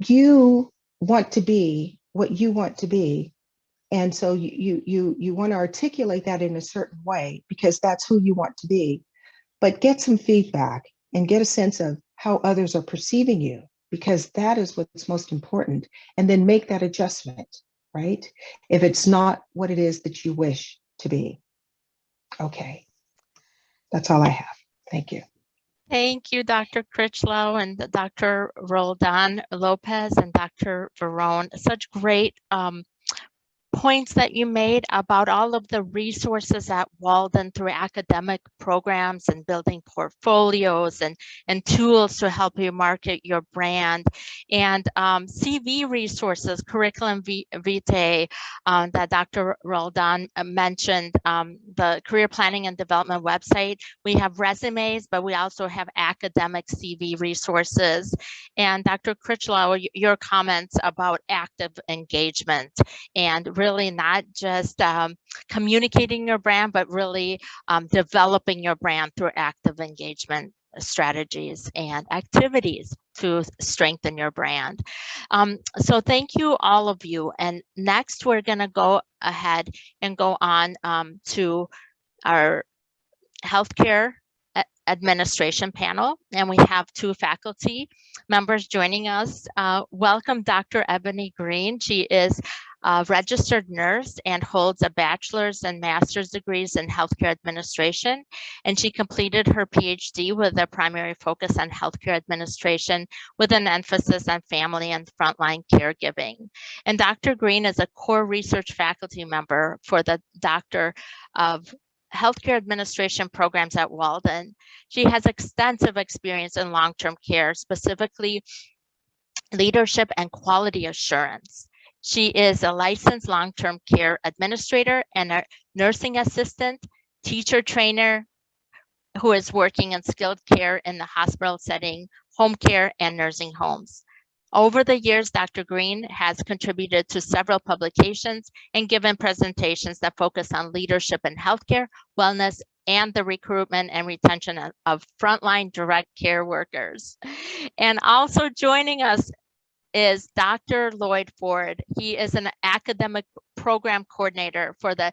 You want to be what you want to be. And so you want to articulate that in a certain way because that's who you want to be. But get some feedback and get a sense of how others are perceiving you, because that is what's most important. And then make that adjustment, right? If it's not what it is that you wish to be. Okay. That's all I have. Thank you. Thank you, Dr. Critchlow and Dr. Roldan Lopez and Dr. Veron. Such great points that you made about all of the resources at Walden through academic programs and building portfolios and tools to help you market your brand, and CV resources, curriculum vitae that Dr. Roldan mentioned, the career planning and development website. We have resumes, but we also have academic CV resources. And Dr. Chrysler, your comments about active engagement and really not just communicating your brand, but really developing your brand through active engagement strategies and activities to strengthen your brand. So thank you, all of you. And next, we're going to go ahead and go on to our healthcare administration panel, and we have two faculty members joining us. Welcome Dr. Ebony Green. She is a registered nurse and holds a bachelor's and master's degrees in healthcare administration, and she completed her PhD with a primary focus on healthcare administration with an emphasis on family and frontline caregiving. And Dr. Green is a core research faculty member for the Doctor of Healthcare Administration programs at Walden. She has extensive experience in long-term care, specifically leadership and quality assurance. She is a licensed long-term care administrator and a nursing assistant, teacher trainer who is working in skilled care in the hospital setting, home care, and nursing homes. Over the years, Dr. Green has contributed to several publications and given presentations that focus on leadership in healthcare, wellness, and the recruitment and retention of frontline direct care workers. And also joining us is Dr. Lloyd Ford. He is an academic program coordinator for the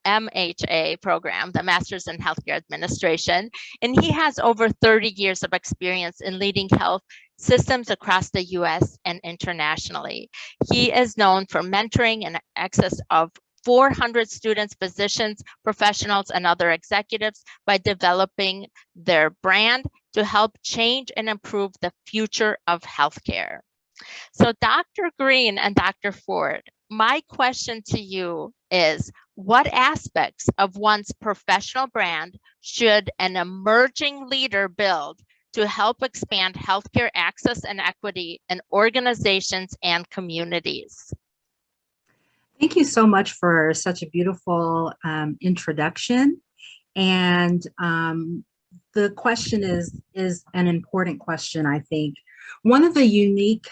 MHA program, the Masters in Healthcare Administration, and he has over 30 years of experience in leading health systems across the US and internationally. He is known for mentoring in excess of 400 students, physicians, professionals, and other executives by developing their brand to help change and improve the future of healthcare. So Dr. Green and Dr. Ford, my question to you is, what aspects of one's professional brand should an emerging leader build to help expand healthcare access and equity in organizations and communities? Thank you so much for such a beautiful introduction. And the question is an important question, I think. One of the unique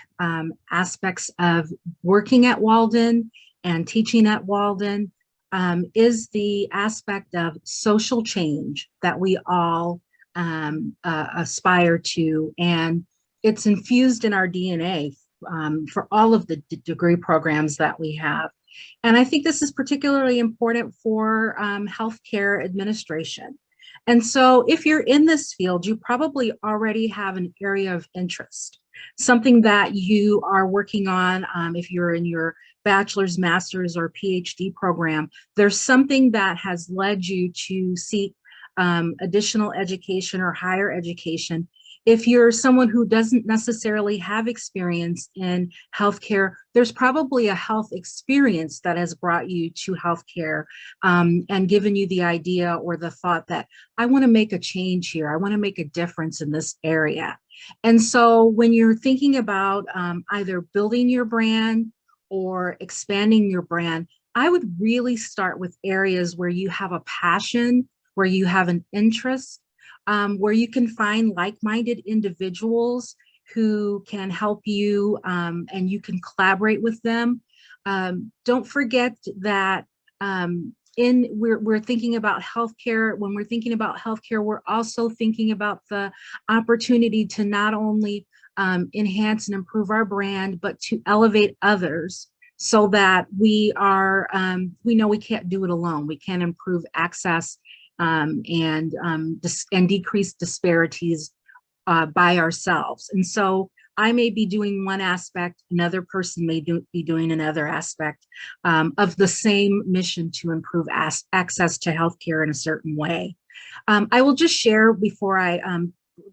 aspects of working at Walden and teaching at Walden is the aspect of social change that we all aspire to. And it's infused in our DNA for all of the degree programs that we have. And I think this is particularly important for healthcare administration. And so if you're in this field, you probably already have an area of interest, something that you are working on. If you're in your bachelor's, master's, or PhD program, there's something that has led you to seek additional education or higher education. If you're someone who doesn't necessarily have experience in healthcare, there's probably a health experience that has brought you to healthcare and given you the idea or the thought that I want to make a change here. I want to make a difference in this area. And so when you're thinking about either building your brand or expanding your brand, I would really start with areas where you have a passion, where you have an interest, where you can find like-minded individuals who can help you and you can collaborate with them. Don't forget that we're thinking about healthcare. When we're thinking about healthcare, we're also thinking about the opportunity to not only enhance and improve our brand, but to elevate others so that we know we can't do it alone. We can improve access and decrease disparities by ourselves. And so I may be doing one aspect, another person may be doing another aspect of the same mission to improve access to healthcare in a certain way. I will just share before I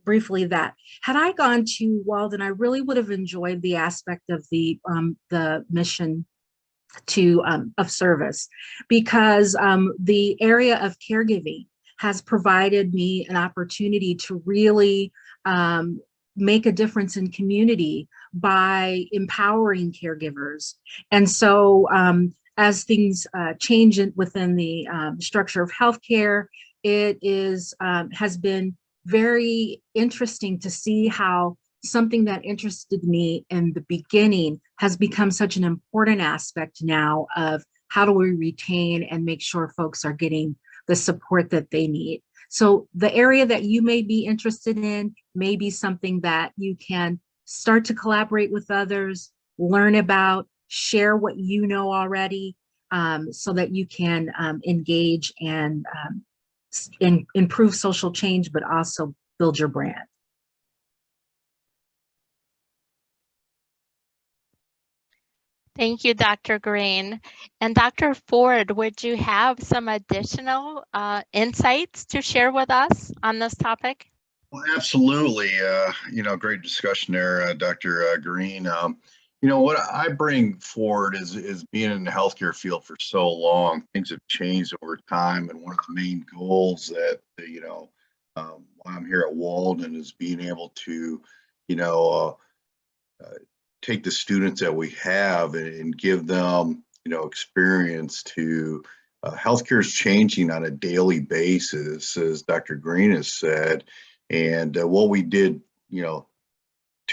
briefly that had I gone to Walden, I really would have enjoyed the aspect of the mission of service, because the area of caregiving has provided me an opportunity to really make a difference in community by empowering caregivers. And so as things change within the structure of healthcare, it is has been very interesting to see how something that interested me in the beginning has become such an important aspect now of how do we retain and make sure folks are getting the support that they need. So the area that you may be interested in may be something that you can start to collaborate with others, learn about, share what you know already, so that you can engage and improve social change, but also build your brand. Thank you, Dr. Green. And Dr. Ford, would you have some additional insights to share with us on this topic? Well, absolutely. Great discussion there, Dr. Green. What I bring forward is being in the healthcare field for so long, things have changed over time. And one of the main goals that, while I'm here at Walden is being able to, take the students that we have and give them, experience to healthcare is changing on a daily basis, as Dr. Green has said. And what we did, 2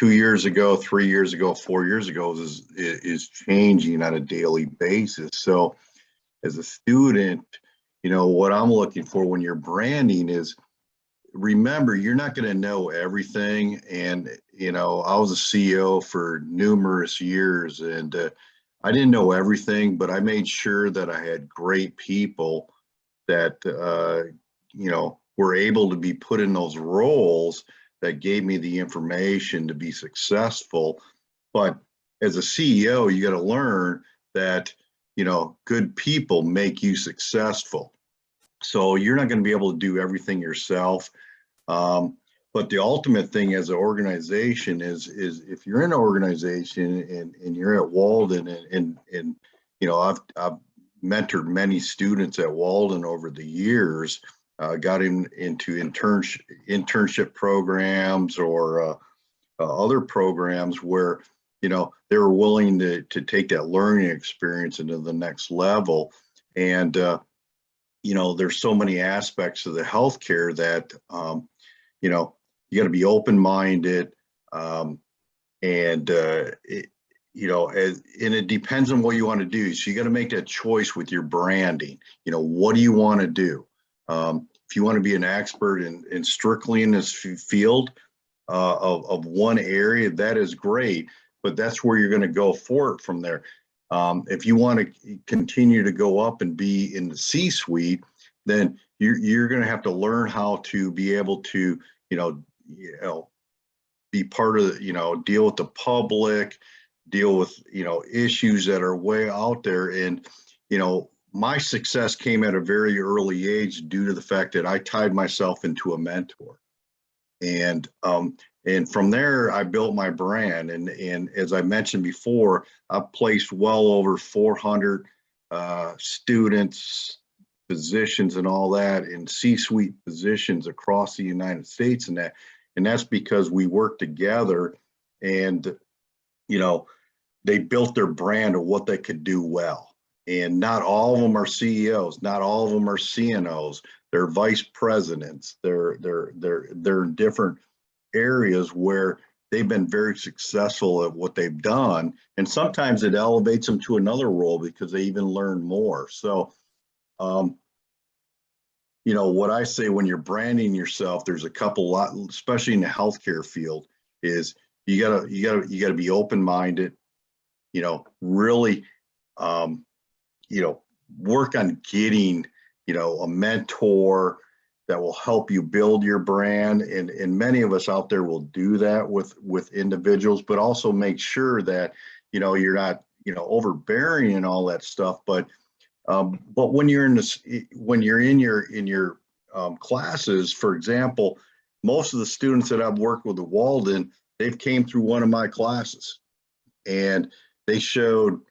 years ago, 3 years ago, 4 years ago is changing on a daily basis. So as a student, what I'm looking for when you're branding is, remember, you're not going to know everything. And, I was a CEO for numerous years and I didn't know everything, but I made sure that I had great people that, were able to be put in those roles that gave me the information to be successful. But as a CEO, you got to learn that, good people make you successful. So you're not going to be able to do everything yourself. But the ultimate thing as an organization is if you're in an organization and you're at Walden and I've mentored many students at Walden over the years, got into internship programs or other programs where, they were willing to take that learning experience into the next level. And, there's so many aspects of the healthcare that, you got to be open-minded, and it depends on what you want to do. So you got to make that choice with your branding. What do you want to do? If you want to be an expert in strictly in this field of one area, that is great, but that's where you're going to go for it from there. If you want to continue to go up and be in the C-suite, then you're going to have to learn how to be able to, be part of, deal with the public, deal with, issues that are way out there. And, my success came at a very early age due to the fact that I tied myself into a mentor. And from there, I built my brand. And as I mentioned before, I've placed well over 400 students, physicians and all that in C-suite positions across the United States. And that's because we work together and, they built their brand of what they could do well. And not all of them are CEOs, not all of them are CNOs. They're vice presidents. They're in different areas where they've been very successful at what they've done. And sometimes it elevates them to another role because they even learn more. So, what I say when you're branding yourself, there's a couple especially in the healthcare field, is you gotta be open-minded, really, work on getting, a mentor that will help you build your brand. And many of us out there will do that with individuals, but also make sure that, you're not, overbearing and all that stuff. But when you're in your classes, for example, most of the students that I've worked with at Walden, they've came through one of my classes and they showed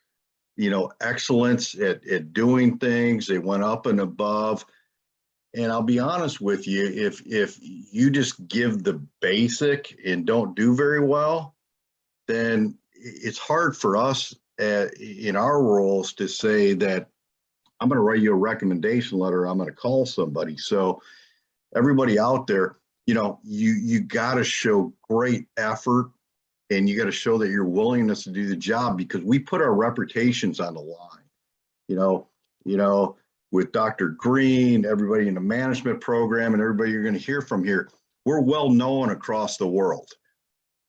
excellence at doing things. They went up and above. And I'll be honest with you, if you just give the basic and don't do very well, then it's hard for us in our roles to say that I'm going to write you a recommendation letter. I'm going to call somebody. So everybody out there, you got to show great effort, and you got to show that your willingness to do the job, because we put our reputations on the line. With Dr. Green, everybody in the management program, and everybody you're going to hear from here, we're well known across the world.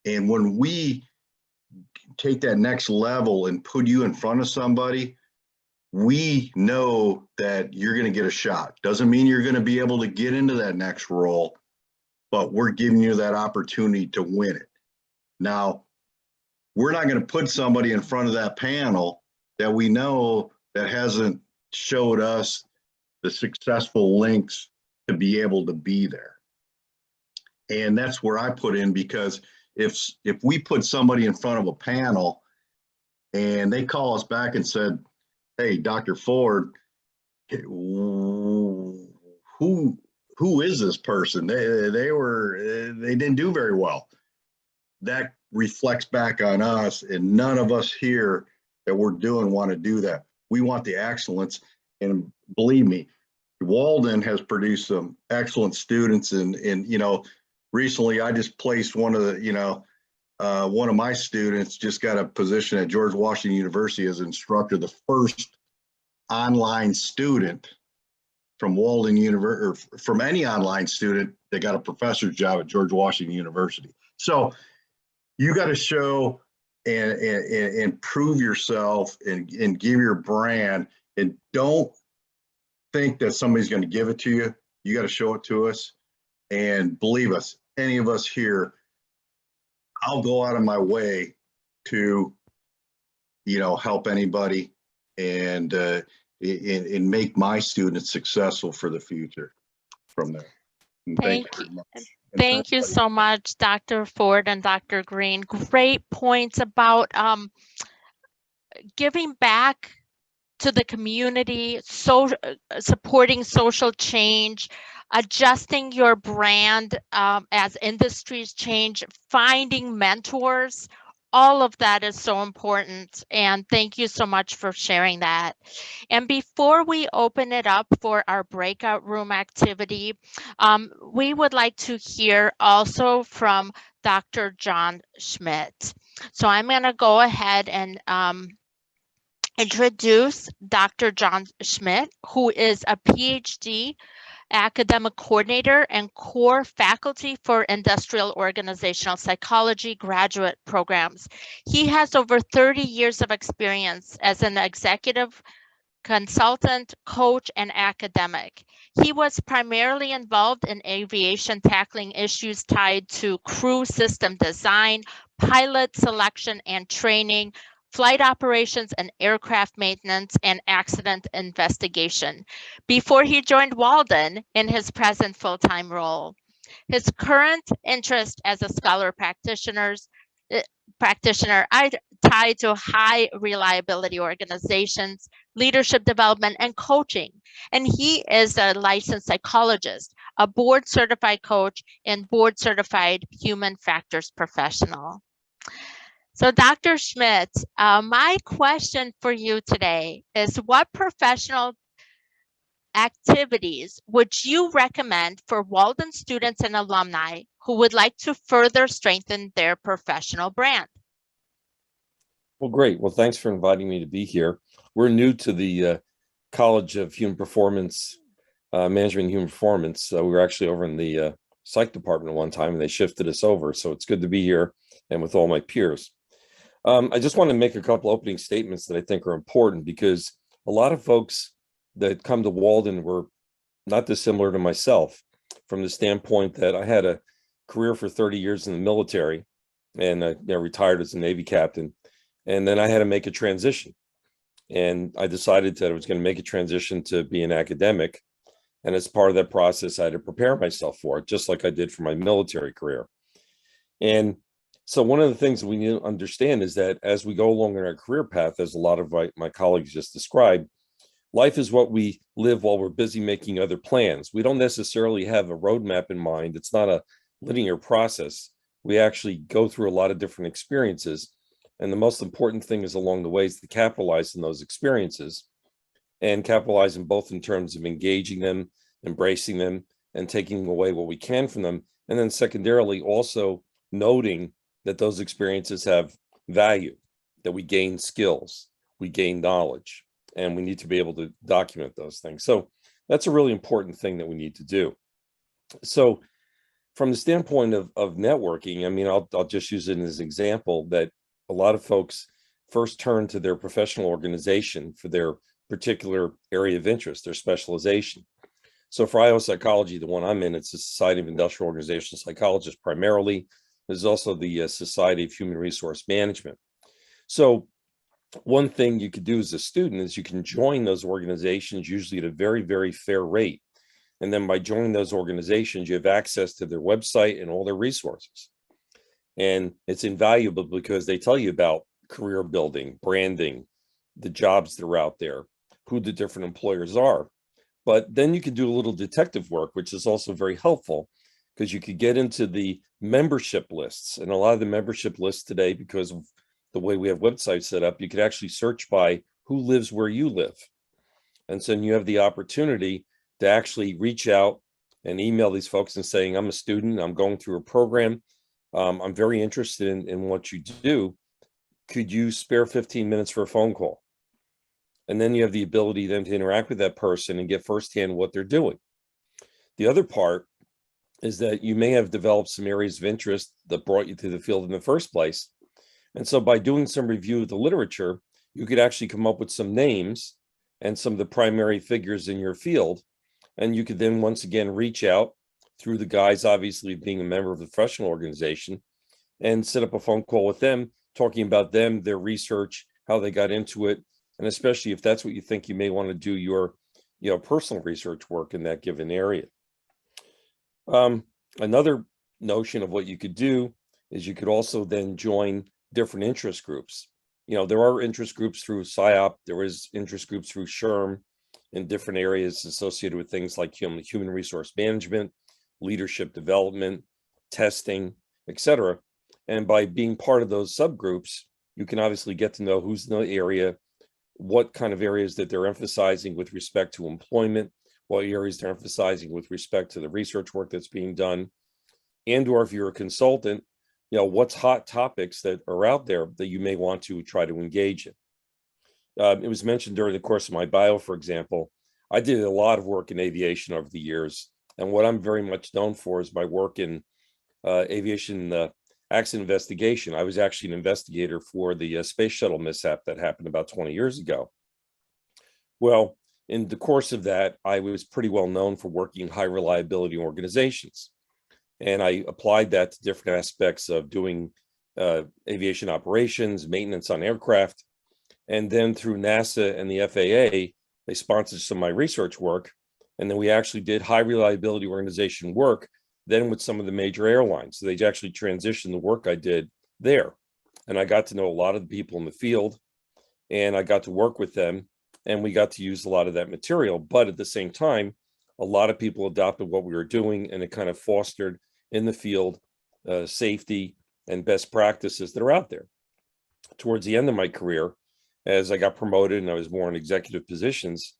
And when we take that next level and put you in front of somebody, we know that you're going to get a shot. Doesn't mean you're going to be able to get into that next role, but we're giving you that opportunity to win it. Now, we're not going to put somebody in front of that panel that we know that hasn't showed us the successful links to be able to be there. And that's where I put in, because if we put somebody in front of a panel and they call us back and said, hey, Dr. Ford, who is this person? They didn't do very well. That reflects back on us, and none of us here that we're doing want to do that. We want the excellence, and believe me, Walden has produced some excellent students. And recently I just placed one of my students just got a position at George Washington University as instructor, the first online student from Walden University, or from any online student that got a professor's job at George Washington University. So you got to show and prove yourself and give your brand, and don't think that somebody's going to give it to you. You got to show it to us. And believe us, any of us here, I'll go out of my way to, help anybody and make my students successful for the future from there. And thank you very much. Thank you so much, Dr. Ford and Dr. Green. Great points about giving back to the community, supporting social change, adjusting your brand as industries change, finding mentors. All of that is so important. And thank you so much for sharing that. And before we open it up for our breakout room activity, we would like to hear also from Dr. John Schmidt. So I'm going to go ahead and introduce Dr. John Schmidt, who is a PhD academic coordinator and core faculty for industrial organizational psychology graduate programs. He has over 30 years of experience as an executive consultant, coach, and academic. He was primarily involved in aviation, tackling issues tied to crew system design, pilot selection and training, flight operations and aircraft maintenance, and accident investigation before he joined Walden in his present full-time role. His current interest as a scholar practitioner are tied to high reliability organizations, leadership development, and coaching. And he is a licensed psychologist, a board certified coach, and board certified human factors professional. So Dr. Schmidt, my question for you today is, what professional activities would you recommend for Walden students and alumni who would like to further strengthen their professional brand? Well, great. Well, thanks for inviting me to be here. We're new to the College of Human Performance, Management and Human Performance. We were actually over in the psych department at one time, and they shifted us over. So it's good to be here and with all my peers. I just want to make a couple opening statements that I think are important, because a lot of folks that come to Walden were not dissimilar to myself, from the standpoint that I had a career for 30 years in the military, and I retired as a Navy captain. And then I had to make a transition. And I decided that I was going to make a transition to be an academic. And as part of that process, I had to prepare myself for it, just like I did for my military career. And So one of the things that we need to understand is that as we go along in our career path, as a lot of my colleagues just described, life is what we live while we're busy making other plans. We don't necessarily have a roadmap in mind. It's not a linear process. We actually go through a lot of different experiences. And the most important thing is along the way is to capitalize on those experiences and capitalize them both in terms of engaging them, embracing them, and taking away what we can from them. And then secondarily, also noting that those experiences have value, that we gain skills, we gain knowledge, and we need to be able to document those things. So that's a really important thing that we need to do. So from the standpoint of networking, I mean, I'll just use it as an example that a lot of folks first turn to their professional organization for their particular area of interest, their specialization. So for IO Psychology, the one I'm in, it's the Society of Industrial Organizational Psychologists primarily. There's also the Society of Human Resource Management. So one thing you could do as a student is you can join those organizations usually at a very, very fair rate. And then by joining those organizations, you have access to their website and all their resources. And it's invaluable because they tell you about career building, branding, the jobs that are out there, who the different employers are. But then you can do a little detective work, which is also very helpful because you could get into the membership lists. And a lot of the membership lists today, because of the way we have websites set up, you could actually search by who lives where you live. And so you have the opportunity to actually reach out and email these folks and saying, I'm a student, I'm going through a program. I'm very interested in what you do. Could you spare 15 minutes for a phone call? And then you have the ability then to interact with that person and get firsthand what they're doing. The other part is that you may have developed some areas of interest that brought you to the field in the first place. And so by doing some review of the literature, you could actually come up with some names and some of the primary figures in your field. And you could then once again reach out through the guise, obviously, of being a member of the professional organization and set up a phone call with them, talking about them, their research, how they got into it. And especially if that's what you think you may want to do your personal research work in that given area. Another notion of what you could do is you could also then join different interest groups. There are interest groups through PSYOP, there is interest groups through SHRM in different areas associated with things like human resource management, leadership development, testing, etc. And by being part of those subgroups, you can obviously get to know who's in the area, what kind of areas that they're emphasizing with respect to employment, what areas they're emphasizing with respect to the research work that's being done, and or if you're a consultant, what's hot topics that are out there that you may want to try to engage in. It was mentioned during the course of my bio, for example, I did a lot of work in aviation over the years. And what I'm very much known for is my work in aviation accident investigation. I was actually an investigator for the space shuttle mishap that happened about 20 years ago. Well, in the course of that, I was pretty well known for working in high reliability organizations. And I applied that to different aspects of doing aviation operations, maintenance on aircraft. And then through NASA and the FAA, they sponsored some of my research work. And then we actually did high reliability organization work then with some of the major airlines. So they actually transitioned the work I did there. And I got to know a lot of the people in the field and I got to work with them and we got to use a lot of that material. But at the same time, a lot of people adopted what we were doing and it kind of fostered in the field safety and best practices that are out there. Towards the end of my career, as I got promoted and I was more in executive positions,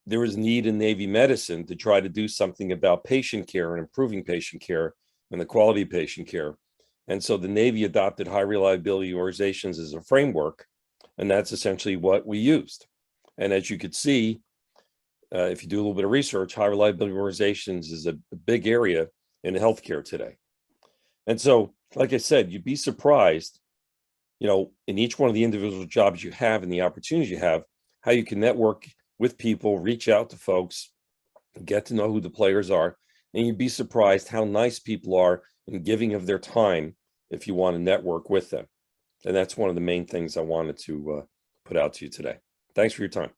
there was need in Navy medicine to try to do something about patient care and improving patient care and the quality of patient care. And so the Navy adopted high reliability organizations as a framework, and that's essentially what we used. And as you could see, if you do a little bit of research, high reliability organizations is a big area in healthcare today. And so, like I said, you'd be surprised, in each one of the individual jobs you have and the opportunities you have, how you can network with people, reach out to folks, get to know who the players are, and you'd be surprised how nice people are in giving of their time if you want to network with them. And that's one of the main things I wanted to put out to you today. Thanks for your time.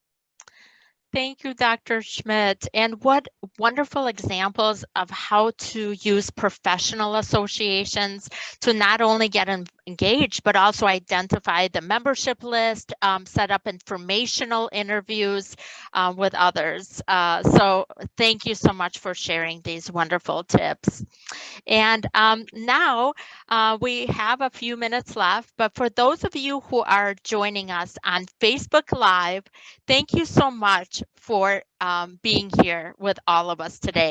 Thank you, Dr. Schmidt. And what wonderful examples of how to use professional associations to not only get engaged, but also identify the membership list, set up informational interviews with others. So thank you so much for sharing these wonderful tips. And now we have a few minutes left, but for those of you who are joining us on Facebook Live, thank you so much for being here with all of us today.